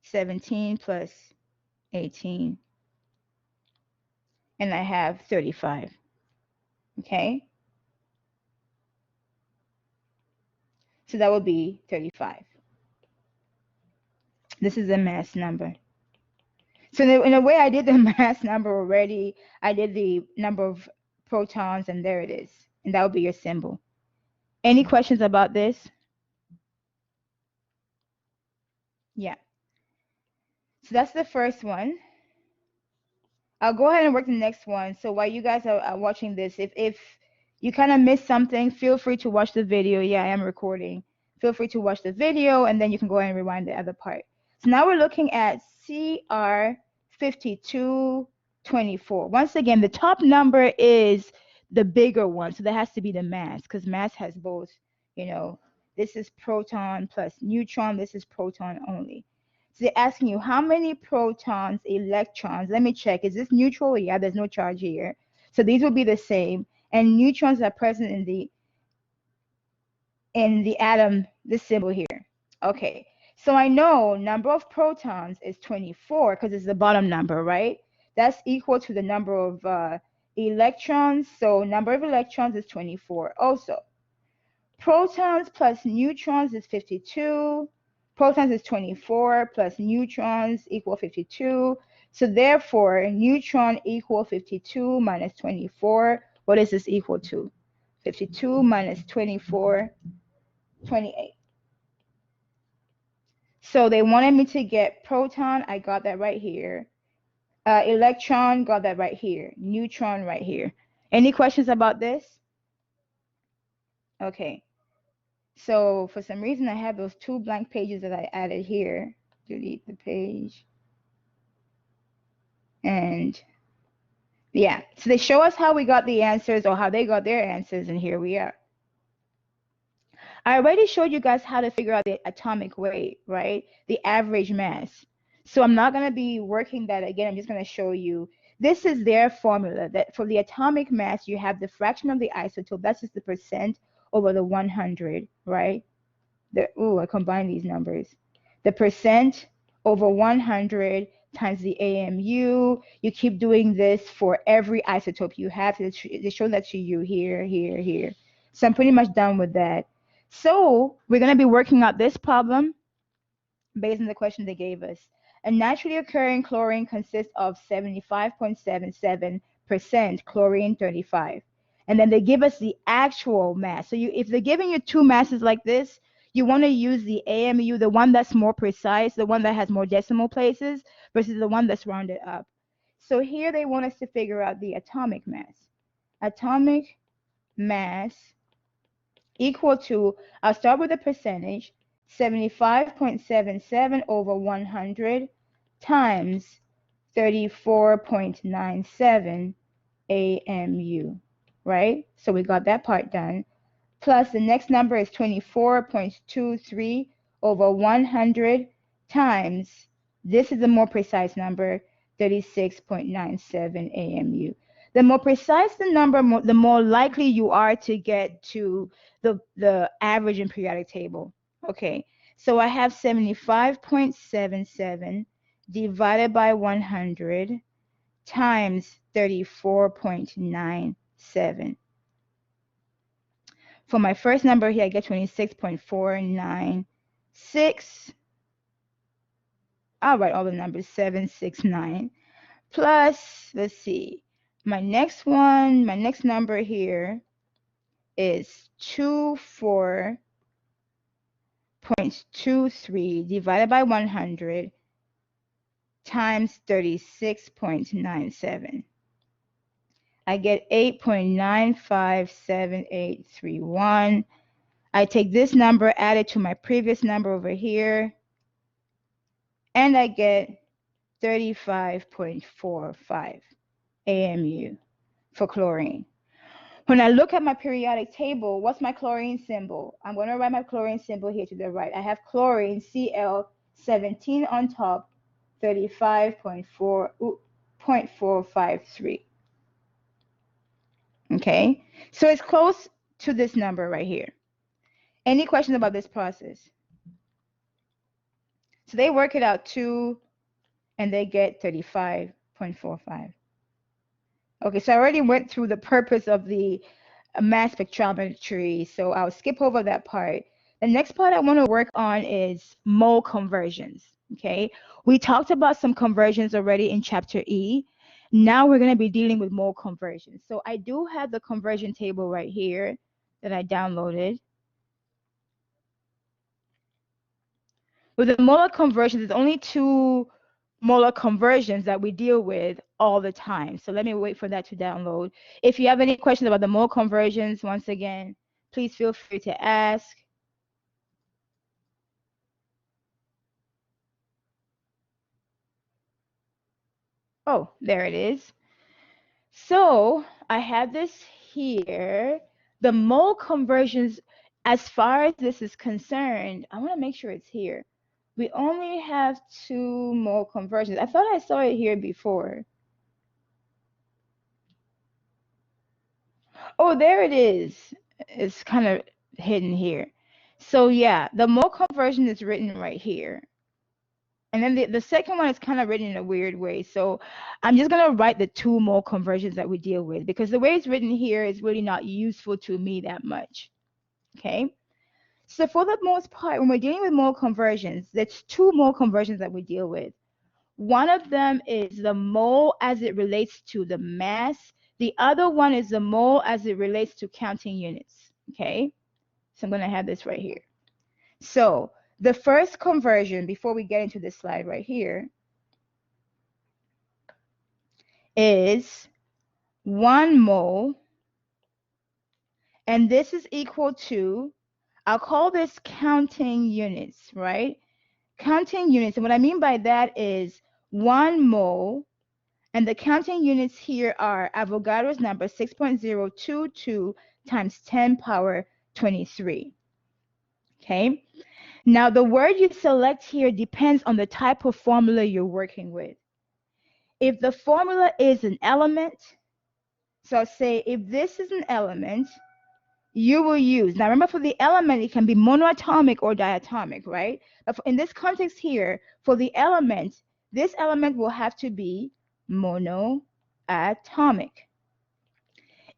17 plus 18. And I have 35. Okay? So that would be 35. This is the mass number. So in a way, I did the mass number already. I did the number of protons, and there it is. And that would be your symbol. Any questions about this? Yeah. So that's the first one. I'll go ahead and work the next one. So while you guys are watching this, if you kind of missed something, feel free to watch the video. Yeah, I am recording. feel free to watch the video and then you can go ahead and rewind the other part. So now we're looking at CR5224. Once again, the top number is the bigger one, so that has to be the mass, because mass has both, you know, this is proton plus neutron, this is proton only. So they're asking you how many protons, electrons, let me check, is this neutral? Yeah, there's no charge here. So these will be the same, and neutrons are present in the atom, this symbol here. Okay, so I know number of protons is 24 because it's the bottom number, right? That's equal to the number of electrons, so number of electrons is 24 also. Protons plus neutrons is 52. Protons is 24 plus neutrons equal 52. So therefore, neutron equal 52 minus 24. What is this equal to? 52 minus 24, 28. So they wanted me to get proton. I got that right here. Electron, got that right here. Neutron right here. Any questions about this? Okay. So for some reason, I have those 2 blank pages that I added here. Delete the page. And yeah, so they show us how we got the answers or how they got their answers, and here we are. I already showed you guys how to figure out the atomic weight, right? The average mass. So I'm not going to be working that again. I'm just going to show you. This is their formula, that for the atomic mass, you have the fraction of the isotope. That's just the percent over the 100, right? I combined these numbers. The percent over 100 times the AMU. You keep doing this for every isotope you have. They show that to you here, here, here. So I'm pretty much done with that. So we're going to be working out this problem based on the question they gave us. A naturally occurring chlorine consists of 75.77% chlorine 35. And then they give us the actual mass. So if they're giving you 2 masses like this, you want to use the AMU, the one that's more precise, the one that has more decimal places, versus the one that's rounded up. So here they want us to figure out the atomic mass. Atomic mass equal to, I'll start with the percentage, 75.77 over 100 times 34.97 AMU, right? So we got that part done. Plus the next number is 24.23 over 100 times, this is a more precise number, 36.97 AMU. The more precise the number, the more likely you are to get to the average in periodic table. Okay, so I have 75.77 divided by 100 times 34.97. For my first number here, I get 26.496. I'll write all the numbers, 769. Plus, let's see, my next number here is 24.23 divided by 100 times 36.97. I get 8.957831. I take this number, add it to my previous number over here, and I get 35.45 AMU for chlorine. When I look at my periodic table, what's my chlorine symbol? I'm going to write my chlorine symbol here to the right. I have chlorine, Cl17 on top, 35.453. Okay, so it's close to this number right here. Any questions about this process? So they work it out too, and they get 35.45. Okay, so I already went through the purpose of the mass spectrometry, so I'll skip over that part. The next part I want to work on is mole conversions. Okay, we talked about some conversions already in chapter E. Now we're going to be dealing with mole conversions. So I do have the conversion table right here that I downloaded. With the molar conversions, there's only 2 molar conversions that we deal with all the time. So let me wait for that to download. If you have any questions about the mole conversions, once again, please feel free to ask. Oh, there it is. So I have this here. The mole conversions, as far as this is concerned, I want to make sure it's here. We only have 2 mole conversions. I thought I saw it here before. Oh, there it is. It's kind of hidden here. So yeah, the mole conversion is written right here. And then the second one is kind of written in a weird way. So I'm just going to write the 2 mole conversions that we deal with, because the way it's written here is really not useful to me that much. Okay. So for the most part, when we're dealing with mole conversions, there's 2 mole conversions that we deal with. One of them is the mole as it relates to the mass. The other one is the mole as it relates to counting units. Okay. So I'm going to have this right here. So the first conversion, before we get into this slide right here, is 1 mole, and this is equal to, I'll call this counting units, right? Counting units, and what I mean by that is 1 mole, and the counting units here are Avogadro's number 6.022 times 10 power 23. Okay, now the word you select here depends on the type of formula you're working with. If the formula is an element, so I'll say if this is an element, you will use, now remember, for the element, it can be monoatomic or diatomic, right? But in this context here, for the element, this element will have to be monoatomic.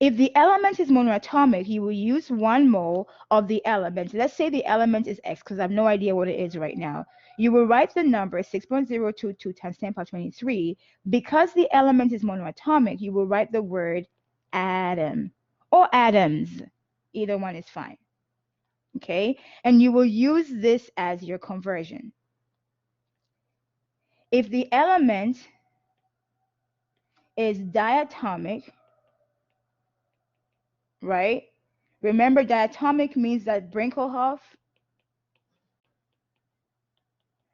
If the element is monoatomic, you will use 1 mole of the element. Let's say the element is X, because I have no idea what it is right now. You will write the number 6.022 times 10 power 23. Because the element is monoatomic, you will write the word atom or atoms. Either one is fine. Okay? And you will use this as your conversion. If the element is diatomic, right? Remember, diatomic means that Brinkelhoff,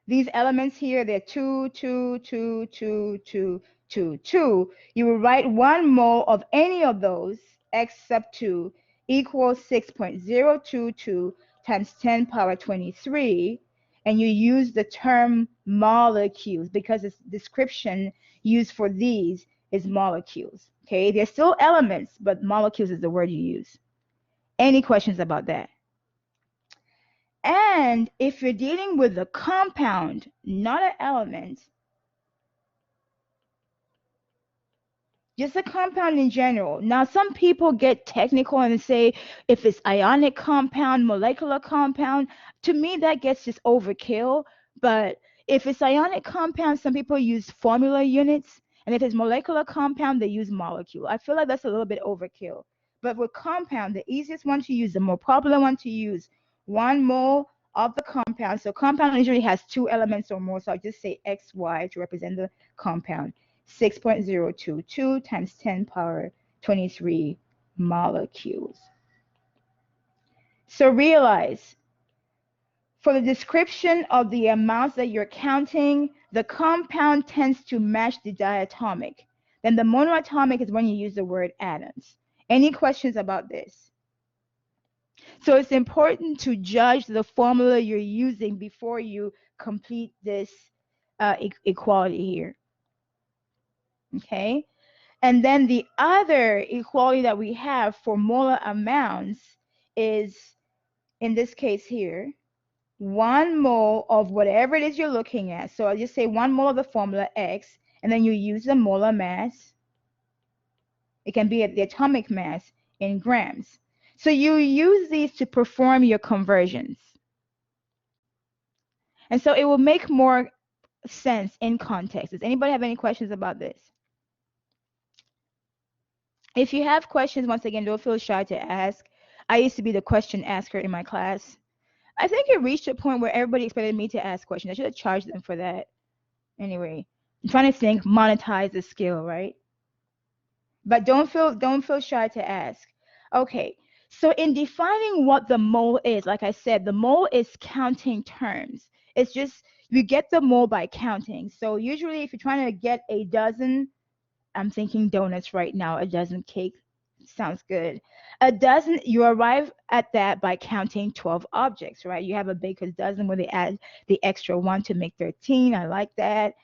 these elements here, they're 2, 2, 2, 2, 2, 2, 2. You will write 1 mole of any of those, X sub 2, equals 6.022 times 10 power 23. And you use the term molecules because its description used for these is molecules. Okay, they're still elements, but molecules is the word you use. Any questions about that? And if you're dealing with a compound, not an element, just a compound in general. Now, some people get technical and say if it's ionic compound, molecular compound. To me, that gets just overkill. But if it's ionic compound, some people use formula units. And if it's molecular compound, they use molecule. I feel like that's a little bit overkill. But with compound, the easiest one to use, the more popular one to use, 1 mole of the compound. So compound usually has 2 elements or more. So I'll just say XY to represent the compound. 6.022 times 10 power 23 molecules. So realize, for the description of the amounts that you're counting, the compound tends to match the diatomic. Then the monoatomic is when you use the word atoms. Any questions about this? So it's important to judge the formula you're using before you complete this equality here. Okay? And then the other equality that we have for molar amounts is, in this case here, 1 mole of whatever it is you're looking at. So I'll just say 1 mole of the formula X, and then you use the molar mass. It can be the atomic mass in grams. So you use these to perform your conversions. And so it will make more sense in context. Does anybody have any questions about this? If you have questions, once again, don't feel shy to ask. I used to be the question asker in my class. I think it reached a point where everybody expected me to ask questions. I should have charged them for that. Anyway, I'm trying to think, monetize the skill, right? But don't feel shy to ask. Okay, so in defining what the mole is, like I said, the mole is counting terms. It's just you get the mole by counting. So usually if you're trying to get a dozen, I'm thinking donuts right now, a dozen cake sounds good. A dozen, you arrive at that by counting 12 objects, right? You have a baker's dozen where they add the extra one to make 13. I like that.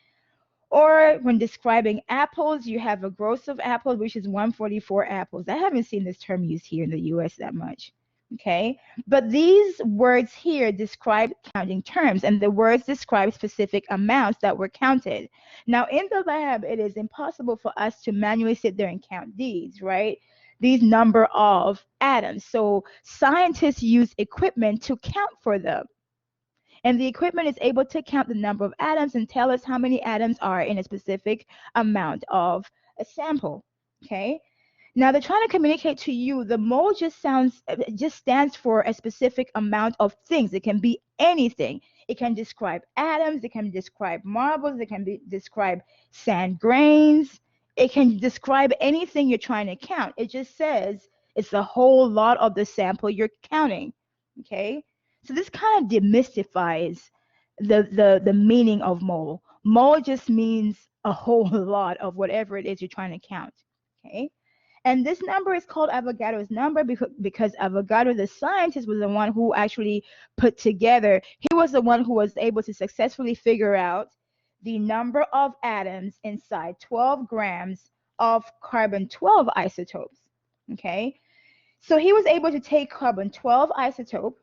Or when describing apples, you have a gross of apples, which is 144 apples. I haven't seen this term used here in the US that much. Okay. But these words here describe counting terms, and the words describe specific amounts that were counted. Now, in the lab, it is impossible for us to manually sit there and count these, right? These number of atoms. So scientists use equipment to count for them. And the equipment is able to count the number of atoms and tell us how many atoms are in a specific amount of a sample. Okay. Now they're trying to communicate to you the mole just stands for a specific amount of things. It can be anything. It can describe atoms, it can describe marbles, it can describe sand grains, it can describe anything you're trying to count. It just says it's a whole lot of the sample you're counting. Okay. So this kind of demystifies the meaning of mole. Mole just means a whole lot of whatever it is you're trying to count. Okay. And this number is called Avogadro's number because Avogadro, the scientist, was the one who actually put together, he was the one who was able to successfully figure out the number of atoms inside 12 grams of carbon 12 isotopes. Okay. So he was able to take carbon 12 isotope,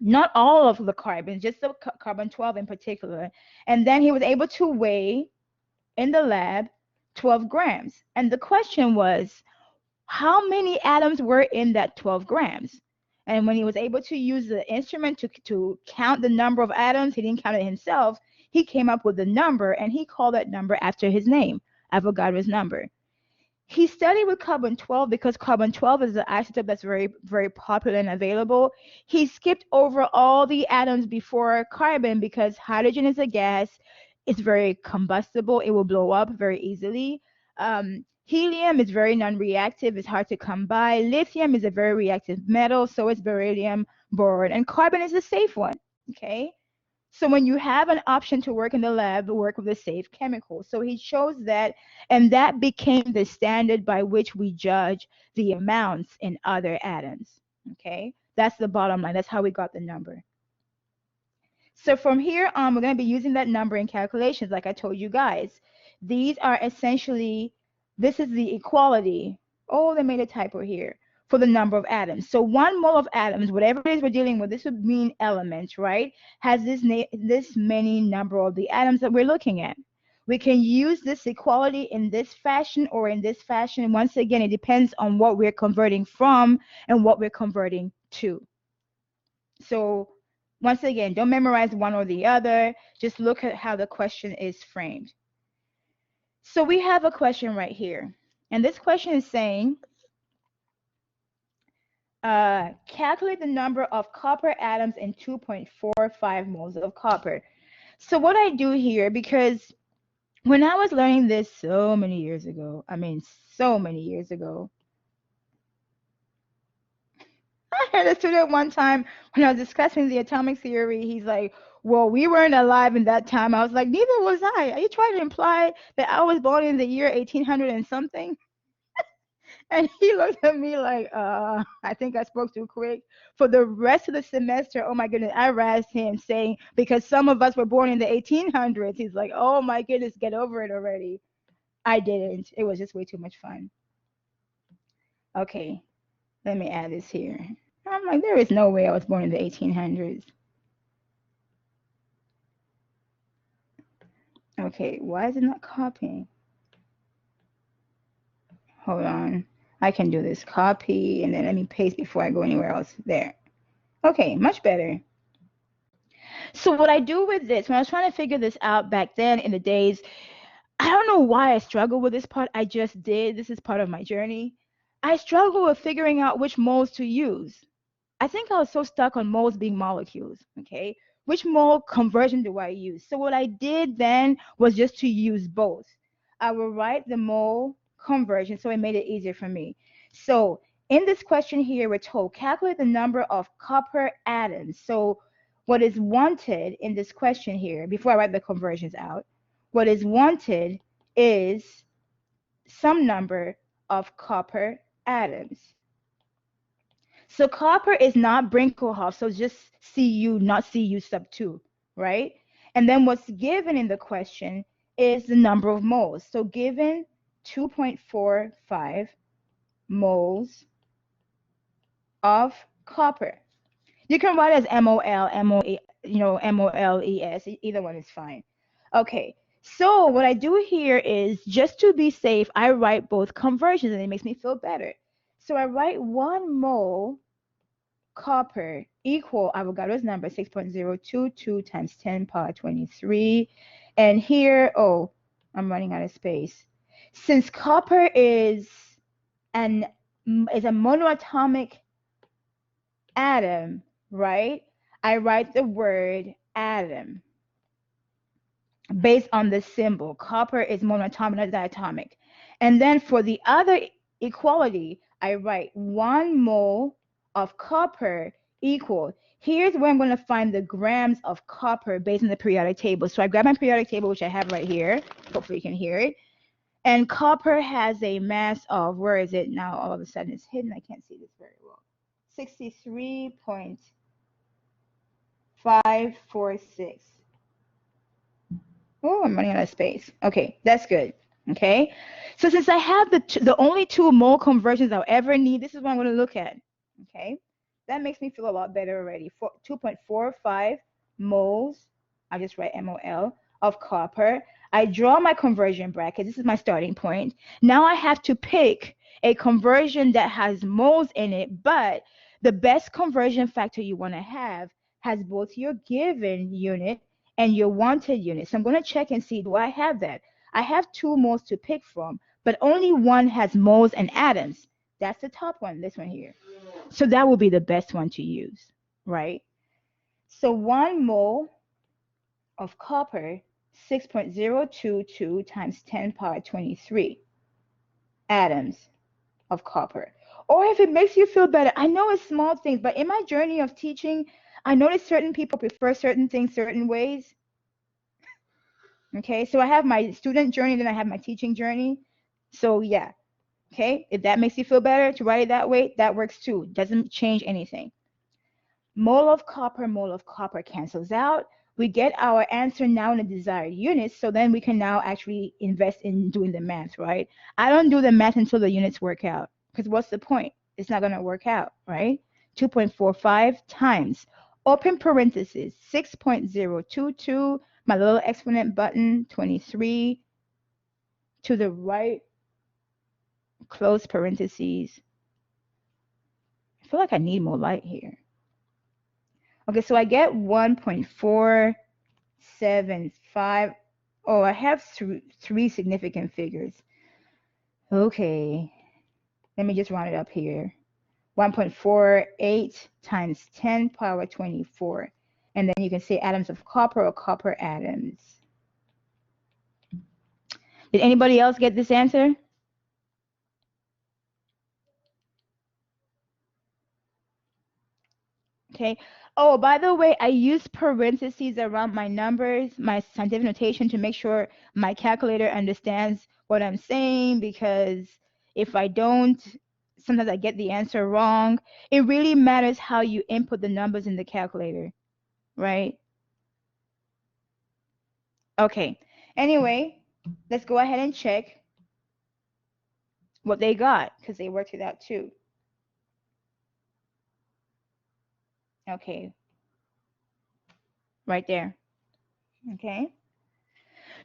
not all of the carbon, just the carbon 12 in particular. And then he was able to weigh in the lab 12 grams. And the question was, how many atoms were in that 12 grams? And when he was able to use the instrument to count the number of atoms, he didn't count it himself. He came up with the number, and he called that number after his name, Avogadro's number. He studied with carbon 12 because carbon 12 is an isotope that's very, very popular and available. He skipped over all the atoms before carbon because hydrogen is a gas. It's very combustible. It will blow up very easily. Helium is very non-reactive. It's hard to come by. Lithium is a very reactive metal, so is beryllium, boron, and carbon is a safe one. Okay. So when you have an option to work in the lab, work with a safe chemical. So he chose that, and that became the standard by which we judge the amounts in other atoms. Okay, that's the bottom line. That's how we got the number. So from here on, we're going to be using that number in calculations, like I told you guys. These are essentially, this is the equality. Oh, they made a typo here. For the number of atoms. So 1 mole of atoms, whatever it is we're dealing with, this would mean elements, right? Has this many number of the atoms that we're looking at. We can use this equality in this fashion or in this fashion. Once again, it depends on what we're converting from and what we're converting to. So once again, don't memorize one or the other. Just look at how the question is framed. So we have a question right here. And this question is saying, calculate the number of copper atoms in 2.45 moles of copper. So what I do here, because when I was learning this so many years ago, so many years ago, I had a student one time when I was discussing the atomic theory, he's like, well, we weren't alive in that time. I was like, neither was I. Are you trying to imply that I was born in the year 1800 and something? And he looked at me like, I think I spoke too quick. For the rest of the semester, oh my goodness, I razzed him saying, because some of us were born in the 1800s. He's like, oh my goodness, get over it already. I didn't. It was just way too much fun. Okay, let me add this here. I'm like, there is no way I was born in the 1800s. Okay, why is it not copying? Hold on. I can do this. Copy, and then let me paste before I go anywhere else. There. Okay, much better. So what I do with this, when I was trying to figure this out back then in the days, I don't know why I struggle with this part. I just did. This is part of my journey. I struggle with figuring out which moles to use. I think I was so stuck on moles being molecules, okay? Which mole conversion do I use? So what I did then was just to use both. I will write the mole conversion, so it made it easier for me. So in this question here, we're told calculate the number of copper atoms. So what is wanted in this question here, before I write the conversions out, what is wanted is some number of copper atoms. So copper is not Brinkelhoff, so just Cu, not Cu sub 2, right? And then what's given in the question is the number of moles. So given 2.45 moles of copper. You can write as MOL, MOE, MOLES, either one is fine. Okay, so what I do here is, just to be safe, I write both conversions and it makes me feel better. So I write 1 mole copper equal Avogadro's number 6.022 times 10 power 23. And here, oh, I'm running out of space. Since copper is a monoatomic atom, right? I write the word atom based on the symbol. Copper is monoatomic, not diatomic. And then for the other equality, I write 1 mole of copper equal. Here's where I'm going to find the grams of copper based on the periodic table. So I grab my periodic table, which I have right here. Hopefully you can hear it. And copper has a mass of, where is it now? All of a sudden it's hidden. I can't see this very well. 63.546. Oh, I'm running out of space. Okay, that's good. Okay, so since I have the only 2 mole conversions I'll ever need, this is what I'm going to look at. Okay, that makes me feel a lot better already. 2.45 moles, I just write MOL, of copper. I draw my conversion bracket. This is my starting point. Now I have to pick a conversion that has moles in it, but the best conversion factor you want to have has both your given unit and your wanted unit. So I'm going to check and see, do I have that? I have 2 moles to pick from, but only one has moles and atoms. That's the top one, this one here. So that will be the best one to use, right? So 1 mole of copper, 6.022 times 10 power 23 atoms of copper. Or if it makes you feel better, I know it's small things, but in my journey of teaching, I notice certain people prefer certain things certain ways. Okay, so I have my student journey, then I have my teaching journey. So yeah, okay, if that makes you feel better to write it that way, that works too. Doesn't change anything. Mole of copper cancels out. We get our answer now in the desired units, so then we can now actually invest in doing the math, right? I don't do the math until the units work out, because what's the point? It's not going to work out, right? 2.45 times, open parentheses, 6.022, my little exponent button, 23, to the right, close parentheses. I feel like I need more light here. Okay, so I get 1.475. Oh, I have 3 significant figures. Okay, let me just round it up here. 1.48 times 10 power 24. And then you can say atoms of copper or copper atoms. Did anybody else get this answer? Okay. Oh, by the way, I use parentheses around my numbers, my scientific notation, to make sure my calculator understands what I'm saying, because if I don't, sometimes I get the answer wrong. It really matters how you input the numbers in the calculator, right? Okay. Anyway, let's go ahead and check what they got, because they worked it out too. Okay. Right there. Okay.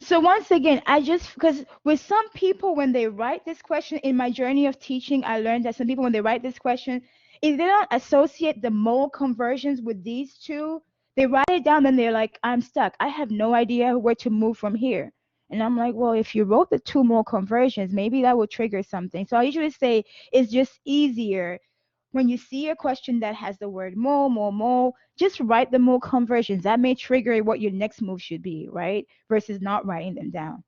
So once again, because with some people, when they write this question, in my journey of teaching, I learned that some people, when they write this question, if they don't associate the mole conversions with these 2, they write it down and they're like, I'm stuck. I have no idea where to move from here. And I'm like, well, if you wrote the 2 mole conversions, maybe that will trigger something. So I usually say it's just easier when you see a question that has the word mole, just write the mole conversions. That may trigger what your next move should be, right? Versus not writing them down.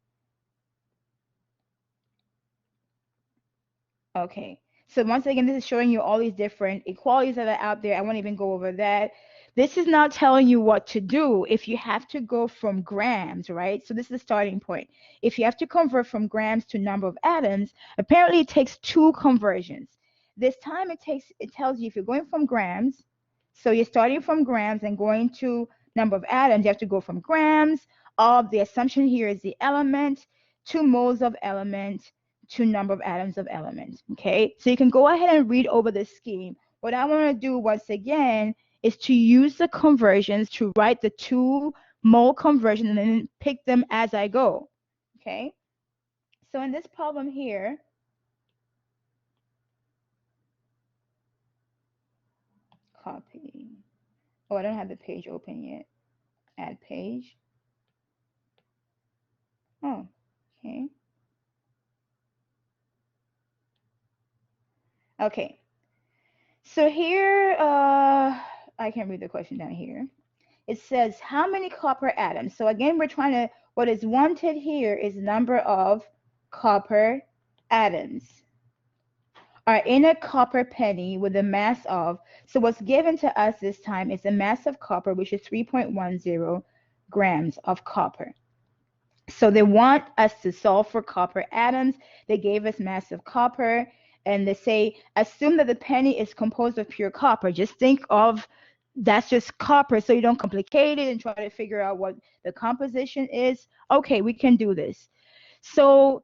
Okay. So once again, this is showing you all these different equalities that are out there. I won't even go over that. This is not telling you what to do if you have to go from grams, right? So this is the starting point. If you have to convert from grams to number of atoms, apparently it takes two conversions. This time it tells you if you're going from grams, so you're starting from grams and going to number of atoms, you have to go from grams of, the assumption here is the element, to moles of element, to number of atoms of element. Okay, so you can go ahead and read over the scheme. What I want to do once again is to use the conversions to write the two mole conversion and then pick them as I go. Okay, so in this problem here, copy. Oh, I don't have the page open yet. Add page. Oh, okay. Okay. So here, I can read the question down here. It says, how many copper atoms? So again, we're trying to, what is wanted here is number of copper atoms are in a copper penny with a mass of, so what's given to us this time is a mass of copper, which is 3.10 grams of copper. So they want us to solve for copper atoms. They gave us mass of copper, and they say, assume that the penny is composed of pure copper. Just think of that's just copper, so you don't complicate it and try to figure out what the composition is. Okay, we can do this. So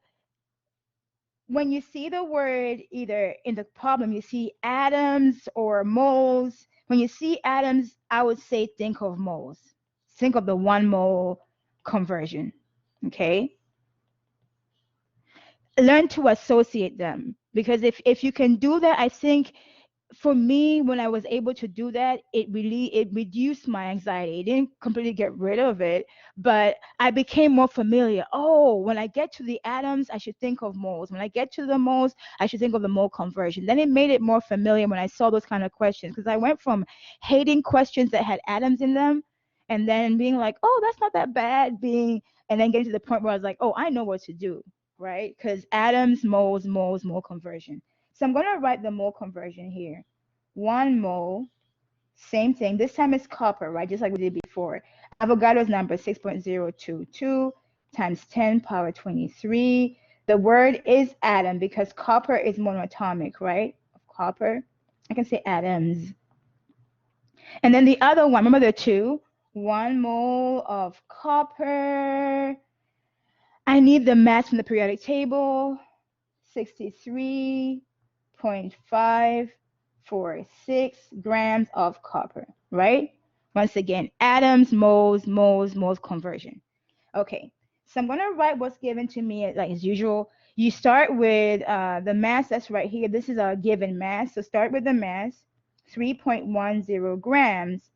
when you see the word either in the problem, you see atoms or moles. When you see atoms, I would say think of moles. Think of the 1 mole conversion. Okay? Learn to associate them, because if you can do that, I think for me, when I was able to do that, it reduced my anxiety. It didn't completely get rid of it, but I became more familiar. Oh, when I get to the atoms, I should think of moles. When I get to the moles, I should think of the mole conversion. Then it made it more familiar when I saw those kind of questions, because I went from hating questions that had atoms in them and then being like, oh, that's not that bad, and then getting to the point where I was like, oh, I know what to do, right? Because atoms, moles, mole conversion. So I'm going to write the mole conversion here. 1 mole, same thing. This time it's copper, right? Just like we did before. Avogadro's number 6.022 times 10 power 23. The word is atom because copper is monoatomic, right? Copper. I can say atoms. And then the other one, remember there are two. 1 mole of copper. I need the mass from the periodic table. 63.546 grams of copper, right? Once again, atoms, moles conversion. Okay, so I'm going to write what's given to me like as usual. You start with the mass that's right here. This is our given mass. So start with the mass, 3.10 grams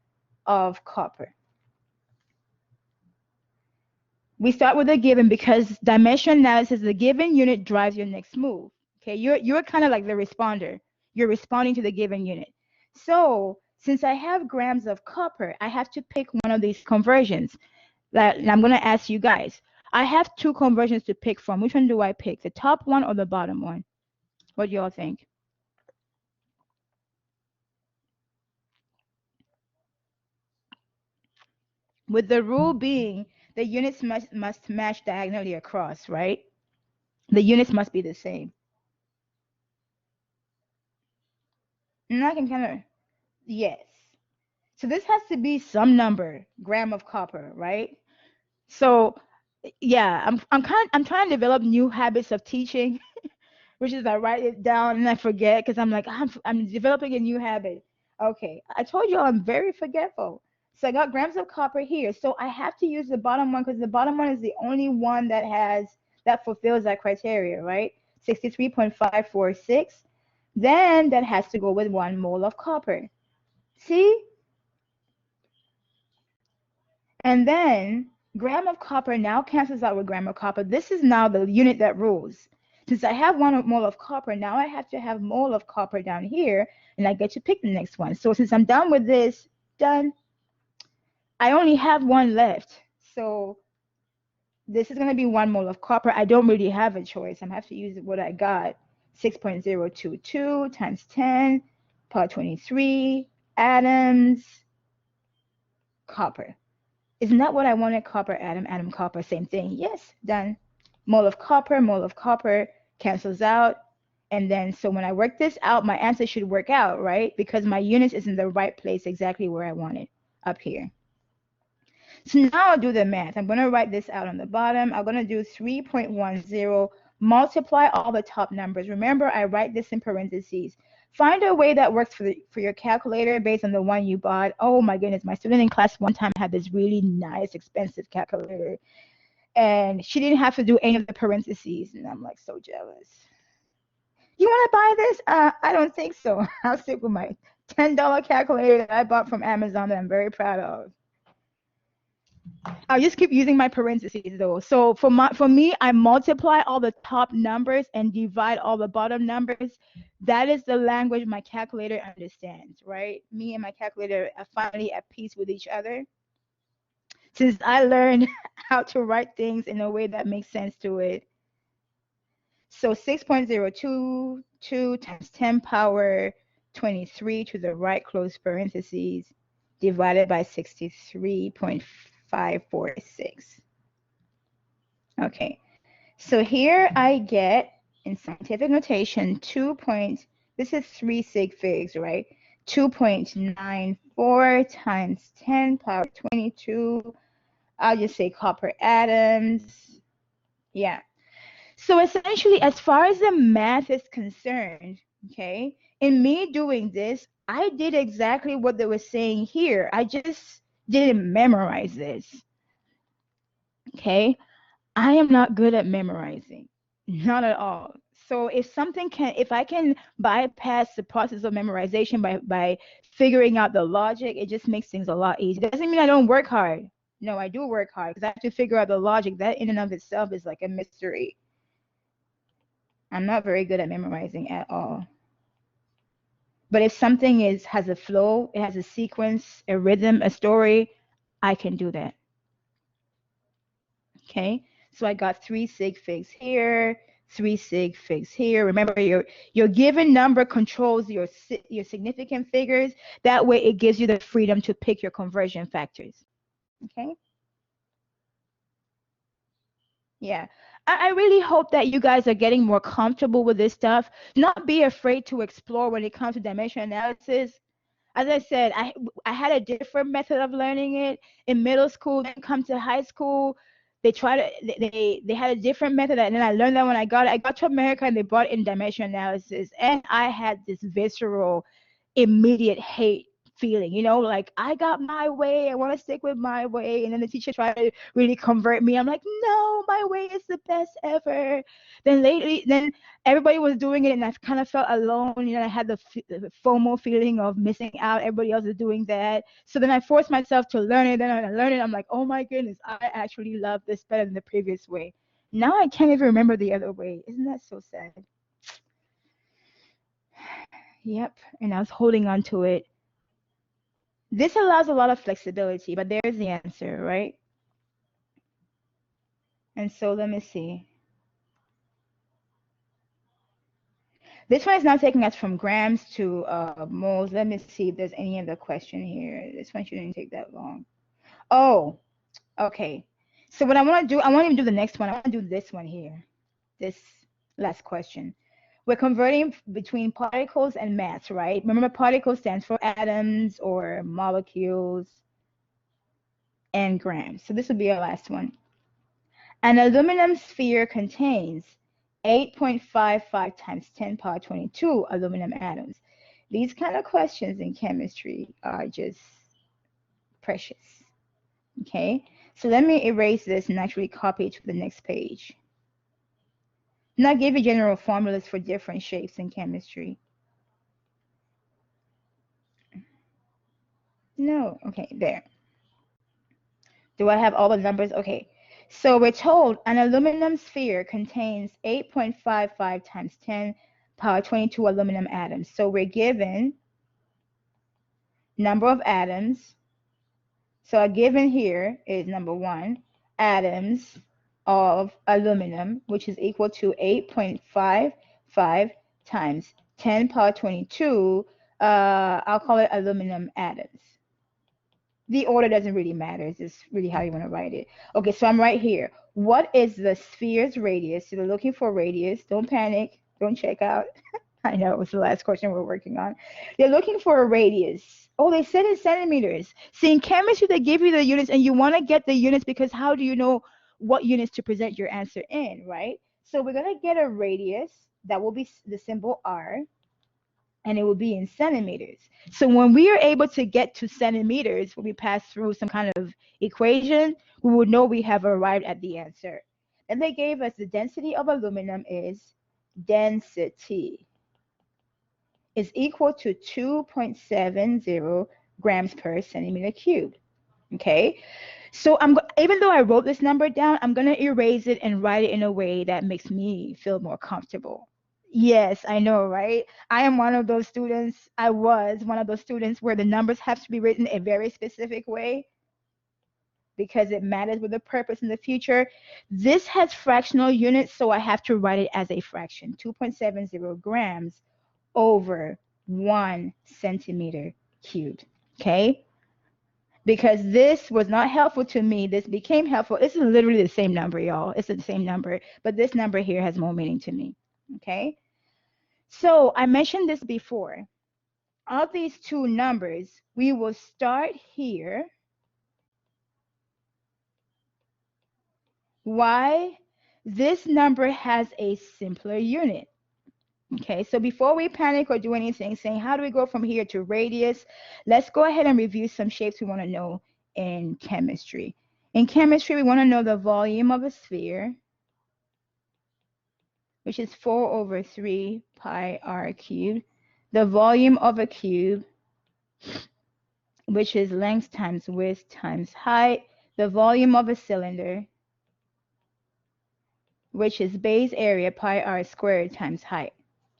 of copper. We start with a given because dimension analysis, the given unit drives your next move. Okay, you're kind of like the responder. You're responding to the given unit. So since I have grams of copper, I have to pick one of these conversions. And I'm going to ask you guys. I have two conversions to pick from. Which one do I pick? The top one or the bottom one? What do y'all think? With the rule being the units must match diagonally across, right? The units must be the same. And I can kind of, yes. So this has to be some number, gram of copper, right? So yeah, I'm trying to develop new habits of teaching, which is I write it down and I forget because I'm like I'm developing a new habit. Okay, I told you I'm very forgetful. So I got grams of copper here. So I have to use the bottom one because the bottom one is the only one that fulfills that criteria, right? 63.546. Then that has to go with 1 mole of copper. See? And then gram of copper now cancels out with gram of copper. This is now the unit that rules. Since I have 1 mole of copper, now I have to have mole of copper down here, and I get to pick the next one. So since I'm done with this, done, I only have 1 left. So this is going to be 1 mole of copper. I don't really have a choice. I'm going to have to use what I got. 6.022 times 10 power 23 atoms. copper. Isn't that what I wanted? Copper, atom, atom, copper, same thing. Yes, done. Mole of copper cancels out. And then, so when I work this out, my answer should work out, right? Because my units is in the right place, exactly where I want it, up here. So now I'll do the math. I'm going to write this out on the bottom. I'm going to do 3.10, multiply all the top numbers. Remember, I write this in parentheses. Find a way that works for your calculator based on the one you bought. Oh my goodness, my student in class one time had this really nice, expensive calculator, and she didn't have to do any of the parentheses, and I'm like so jealous. You want to buy this? I don't think so. I'll stick with my $10 calculator that I bought from Amazon that I'm very proud of. I'll just keep using my parentheses though. So for me, I multiply all the top numbers and divide all the bottom numbers. That is the language my calculator understands, right? Me and my calculator are finally at peace with each other, since I learned how to write things in a way that makes sense to it. So 6.022 times 10 power 23 to the right, close parentheses, divided by 63.546. Okay, so here I get, in scientific notation, this is 3 sig figs, right? 2.94 times 10 power 22. I'll just say copper atoms. Yeah. So essentially, as far as the math is concerned, okay, in me doing this, I did exactly what they were saying here. I just didn't memorize this. Okay, I am not good at memorizing, not at all. So if I can bypass the process of memorization by figuring out the logic, it just makes things a lot easier. It doesn't mean I don't work hard. No, I do work hard because I have to figure out the logic. That in and of itself is like a mystery. I'm not very good at memorizing at all. But if something has a flow, it has a sequence, a rhythm, a story, I can do that. Okay, so I got 3 sig figs here, 3 sig figs here. Remember, your given number controls your significant figures. That way, it gives you the freedom to pick your conversion factors. Okay. Yeah, I really hope that you guys are getting more comfortable with this stuff. Not be afraid to explore when it comes to dimension analysis. As I said, I had a different method of learning it in middle school. Then come to high school, they had a different method, and then I learned that when I got to America, and they brought in dimension analysis, and I had this visceral, immediate hate feeling, like I got my way, I want to stick with my way, and then the teacher tried to really convert me. I'm like, no, my way is the best ever. Then everybody was doing it, and I kind of felt alone. I had the FOMO feeling of missing out. Everybody else is doing that, so then I forced myself to learn it. Then I learned it. I'm like, oh my goodness, I actually love this better than the previous way. Now I can't even remember the other way. Isn't that so sad? Yep, and I was holding on to it. This allows a lot of flexibility, but there's the answer, right? And so let me see. This one is now taking us from grams to moles. Let me see if there's any other question here. This one shouldn't take that long. Oh, okay. So what I want to do, I won't even do the next one. I want to do this one here. This last question. We're converting between particles and mass, right? Remember, particle stands for atoms or molecules, and grams. So this will be our last one. An aluminum sphere contains 8.55 times 10 power 22 aluminum atoms. These kind of questions in chemistry are just precious. Okay, so let me erase this and actually copy it to the next page. Now give you general formulas for different shapes in chemistry. No, okay, there. Do I have all the numbers? Okay, so we're told an aluminum sphere contains 8.55 times 10 power 22 aluminum atoms. So we're given number of atoms. So a given here is number 1, atoms of aluminum, which is equal to 8.55 times 10 power 22. I'll call it aluminum atoms. The order doesn't really matter. It's just really how you want to write it. Okay, so I'm right here. What is the sphere's radius? So they're looking for radius. Don't panic. Don't check out. I know it was the last question we're working on. They're looking for a radius. Oh, they said in centimeters. See, in chemistry, they give you the units, and you want to get the units because how do you know what units to present your answer in, right? So we're going to get a radius. That will be the symbol R, and it will be in centimeters. So when we are able to get to centimeters, when we pass through some kind of equation, we will know we have arrived at the answer. And they gave us the density of aluminum is density is equal to 2.70 grams per centimeter cubed. Okay, so even though I wrote this number down, I'm gonna erase it and write it in a way that makes me feel more comfortable. Yes, I know, right? I am one of those students. I was one of those students where the numbers have to be written a very specific way because it matters with the purpose in the future. This has fractional units, so I have to write it as a fraction. 2.70 grams over 1 centimeter cubed. Okay? Because this was not helpful to me, this became helpful. This is literally the same number, y'all. It's the same number, but this number here has more meaning to me. Okay? So I mentioned this before. Of these two numbers, we will start here. Why? This number has a simpler unit. Okay, so before we panic or do anything, saying how do we go from here to radius, let's go ahead and review some shapes we want to know in chemistry. In chemistry, we want to know the volume of a sphere, which is 4 over 3 pi r cubed. The volume of a cube, which is length times width times height. The volume of a cylinder, which is base area pi r squared times height.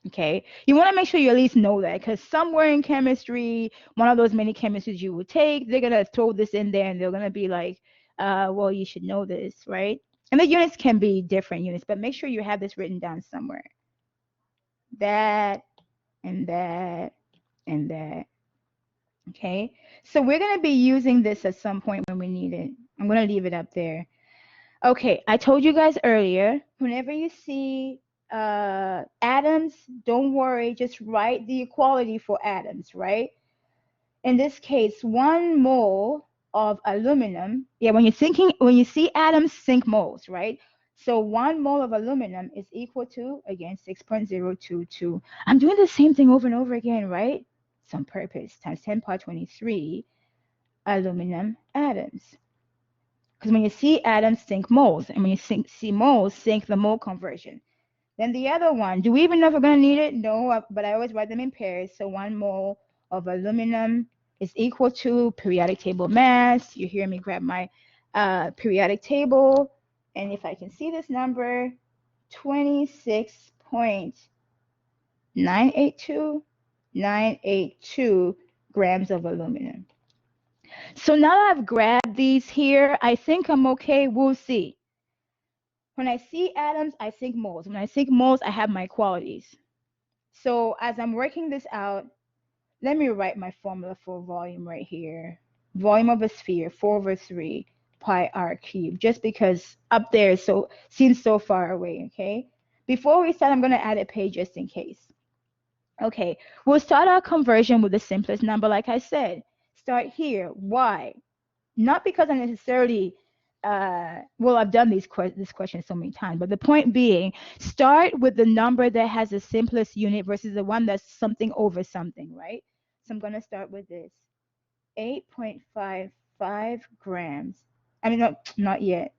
Okay, you want to make sure you at least know that because somewhere in chemistry, one of those many chemistries you will take, they're going to throw this in there and they're going to be like, well, you should know this, right? And the units can be different units, but make sure you have this written down somewhere. That and that and that. Okay, so we're going to be using this at some point when we need it. I'm going to leave it up there. Okay, I told you guys earlier, whenever you see atoms, don't worry, just write the equality for atoms, right? In this case, 1 mole of aluminum. Yeah, when you see atoms, think moles, right? So 1 mole of aluminum is equal to, again, 6.022. I'm doing the same thing over and over again, right? It's on purpose, times 10 power 23 aluminum atoms. Because when you see atoms, think moles. And when you see moles, think the mole conversion. Then the other one, do we even know if we're going to need it? No, but I always write them in pairs. So 1 mole of aluminum is equal to periodic table mass. You hear me grab my periodic table. And if I can see this number, 26.982 grams of aluminum. So now that I've grabbed these here, I think I'm okay. We'll see. When I see atoms, I think moles. When I think moles, I have my qualities. So as I'm working this out, let me write my formula for volume right here. Volume of a sphere, 4 over 3 pi r cubed, just because up there seems so far away, okay? Before we start, I'm going to add a page just in case. Okay, we'll start our conversion with the simplest number, like I said. Start here. Why? Not because I necessarily, well, I've done this question so many times, but the point being, start with the number that has the simplest unit versus the one that's something over something, right? So I'm going to start with this. 8.55 grams. I mean, no, not yet.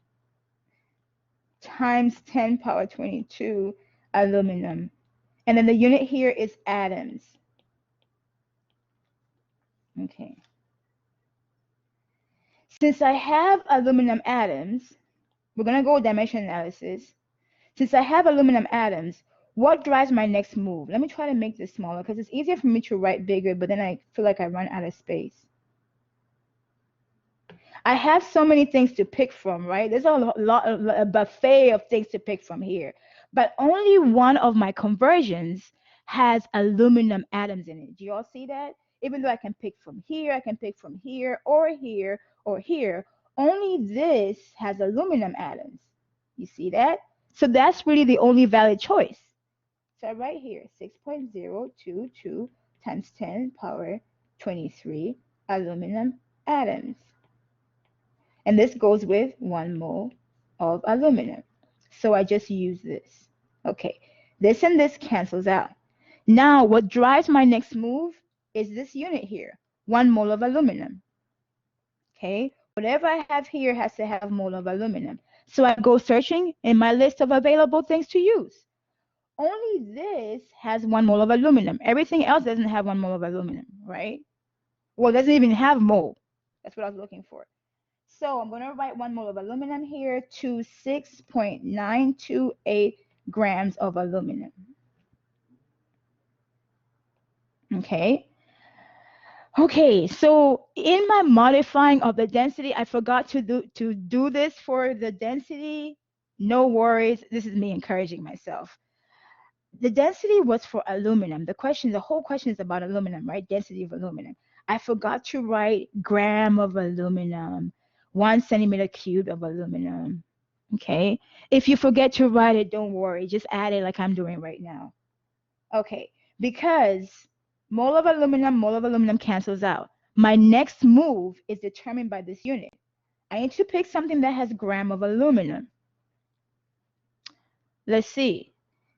Times 10 power 22 aluminum. And then the unit here is atoms. Okay. Since I have aluminum atoms, we're going to go dimension analysis. Since I have aluminum atoms, what drives my next move? Let me try to make this smaller because it's easier for me to write bigger, but then I feel like I run out of space. I have so many things to pick from, right? There's a buffet of things to pick from here, but only one of my conversions has aluminum atoms in it. Do you all see that? Even though I can pick from here, I can pick from here, or here, or here, only this has aluminum atoms. You see that? So that's really the only valid choice. So right here, 6.022 times 10 power 23 aluminum atoms. And this goes with 1 mole of aluminum. So I just use this. Okay, this and this cancels out. Now what drives my next move is this unit here, 1 mole of aluminum. Okay, whatever I have here has to have mole of aluminum. So I go searching in my list of available things to use. Only this has 1 mole of aluminum. Everything else doesn't have 1 mole of aluminum, right? Well, it doesn't even have mole. That's what I was looking for. So I'm going to write 1 mole of aluminum here to 6.928 grams of aluminum. Okay. Okay, so in my modifying of the density, I forgot to do this for the density. No worries. This is me encouraging myself. The density was for aluminum. The whole question is about aluminum, right? Density of aluminum. I forgot to write gram of aluminum, 1 centimeter cubed of aluminum. Okay. If you forget to write it, don't worry. Just add it like I'm doing right now. Okay. Because mole of aluminum cancels out. My next move is determined by this unit. I need to pick something that has gram of aluminum. Let's see.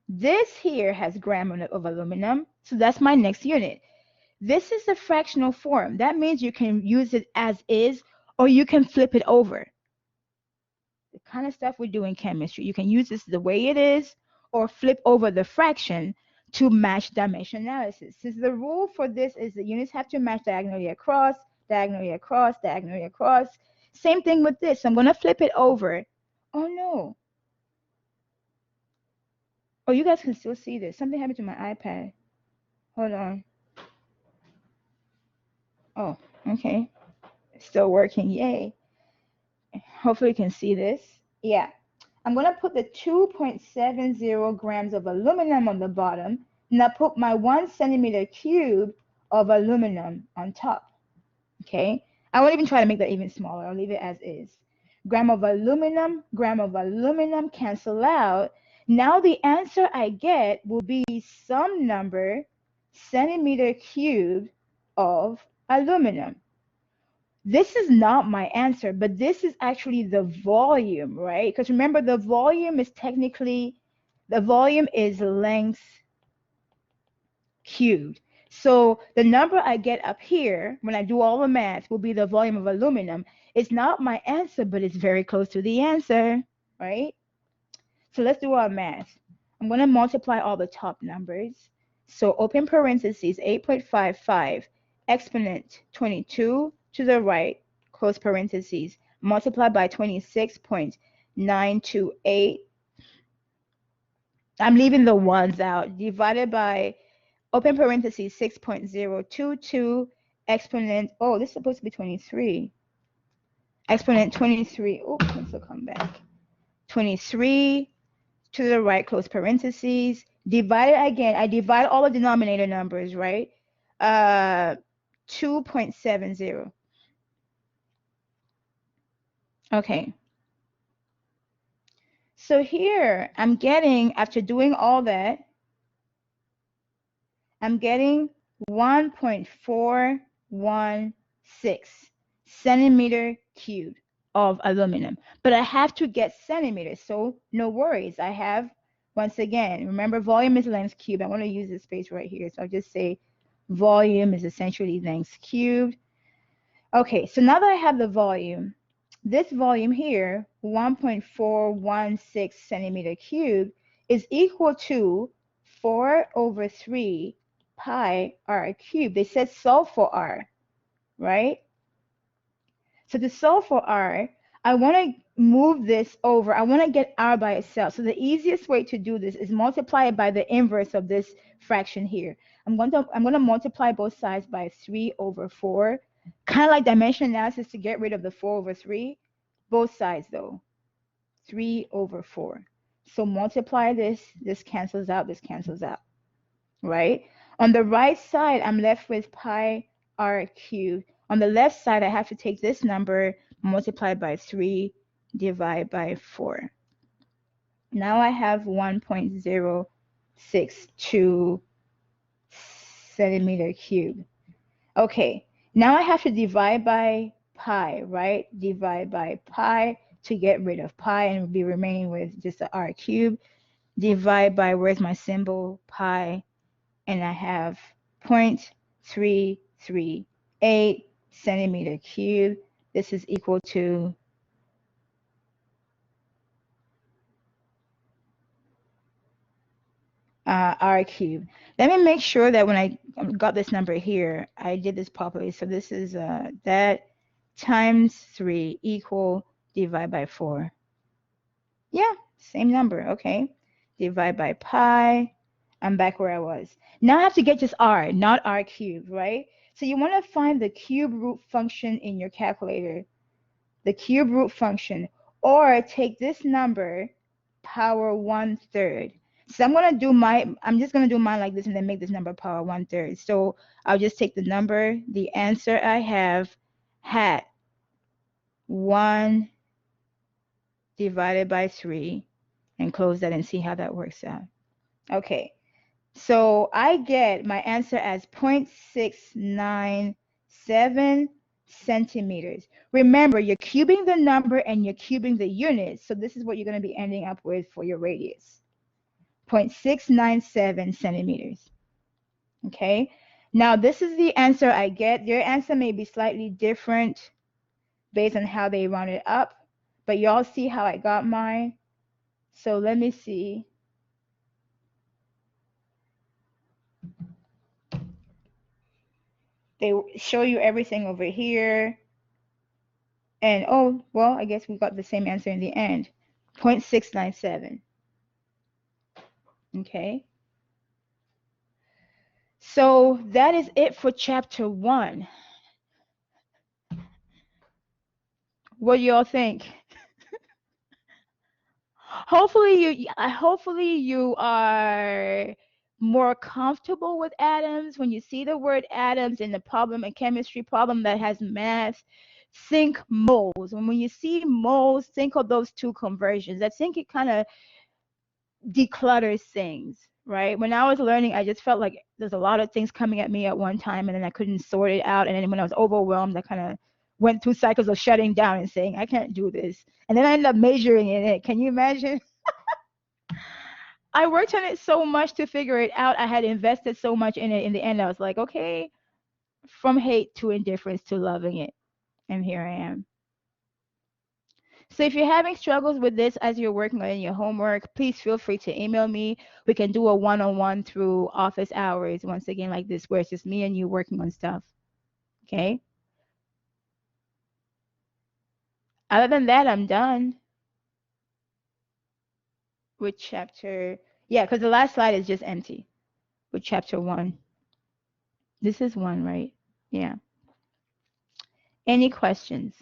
This here has gram of aluminum, so that's my next unit. This is the fractional form. That means you can use it as is, or you can flip it over. The kind of stuff we do in chemistry. You can use this the way it is, or flip over the fraction to match dimension analysis. Since the rule for this is the units have to match diagonally across, diagonally across, diagonally across. Same thing with this. So I'm going to flip it over. Oh, no. Oh, you guys can still see this. Something happened to my iPad. Hold on. Oh, okay. It's still working. Yay. Hopefully you can see this. Yeah. I'm going to put the 2.70 grams of aluminum on the bottom. And I put my 1 centimeter cube of aluminum on top. Okay. I won't even try to make that even smaller. I'll leave it as is. Gram of aluminum cancel out. Now the answer I get will be some number centimeter cubed of aluminum. This is not my answer, but this is actually the volume, right? Because remember, the volume is length cubed. So the number I get up here when I do all the math will be the volume of aluminum. It's not my answer, but it's very close to the answer, right? So let's do our math. I'm going to multiply all the top numbers. So open parentheses, 8.55 exponent 22 to the right, close parentheses, multiplied by 26.928. I'm leaving the ones out. Divided by, open parentheses, 6.022 exponent, oh, this is supposed to be 23. Exponent 23, oh, this will come back. 23 to the right, close parentheses, divided again. I divide all the denominator numbers, right? 2.70. Okay. So here I'm getting, after doing all that, I'm getting 1.416 centimeter cubed of aluminum. But I have to get centimeters, so no worries. I have, once again, remember volume is length cubed. I want to use this space right here, so I'll just say volume is essentially length cubed. Okay, so now that I have the volume, this volume here, 1.416 centimeter cubed, is equal to 4/3 pi r cubed. They said solve for r, right? So to solve for r, I want to move this over. I want to get r by itself. So the easiest way to do this is multiply it by the inverse of this fraction here. I'm going to multiply both sides by 3/4. Kind of like dimension analysis to get rid of the 4/3. Both sides though. 3/4. So multiply this. This cancels out. This cancels out. Right? On the right side, I'm left with pi r cubed. On the left side, I have to take this number, multiply by 3, divide by 4. Now I have 1.062 centimeter cubed. Okay, now I have to divide by pi, right? Divide by pi to get rid of pi and be remaining with just the r cubed. Divide by, where's my symbol? Pi, and I have 0.338 centimeter cubed. This is equal to r cubed. Let me make sure that when I got this number here, I did this properly. So this is that times 3 equal divide by 4. Yeah, same number. Okay. Divide by pi. I'm back where I was. Now I have to get just r, not r cubed, right? So you want to find the cube root function in your calculator, the cube root function, or take this number, power 1/3. So I'm just going to do mine like this and then make this number power 1/3. So I'll just take the number, the answer I have, hat 1 divided by 3, and close that and see how that works out. Okay, so I get my answer as 0.697 centimeters. Remember, you're cubing the number and you're cubing the units. So this is what you're going to be ending up with for your radius. 0.697 centimeters. Okay, now this is the answer I get. Your answer may be slightly different based on how they round it up, but y'all see how I got mine. So let me see. They show you everything over here. And oh, well, I guess we got the same answer in the end. 0.697. Okay. So that is it for chapter 1. What do y'all think? Hopefully you are more comfortable with atoms. When you see the word atoms in the problem, a chemistry problem that has math, think moles. And when you see moles, think of those two conversions. I think it kind of declutters things, right? When I was learning, I just felt like there's a lot of things coming at me at one time, and then I couldn't sort it out. And then when I was overwhelmed, I kind of went through cycles of shutting down and saying, I can't do this. And then I ended up majoring in it. Can you imagine? I worked on it so much to figure it out. I had invested so much in it. In the end, I was like, okay, from hate to indifference to loving it. And here I am. So if you're having struggles with this as you're working on your homework, please feel free to email me. We can do a one-on-one through office hours, once again, like this, where it's just me and you working on stuff. Okay? Other than that, I'm done with chapter. Yeah, because the last slide is just empty with chapter 1. This is 1, right? Yeah. Any questions?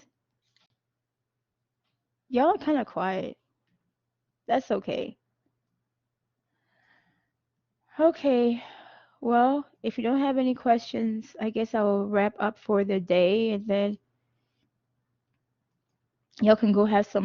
Y'all are kind of quiet. That's okay. Okay. Well, if you don't have any questions, I guess I'll wrap up for the day, and then y'all can go have some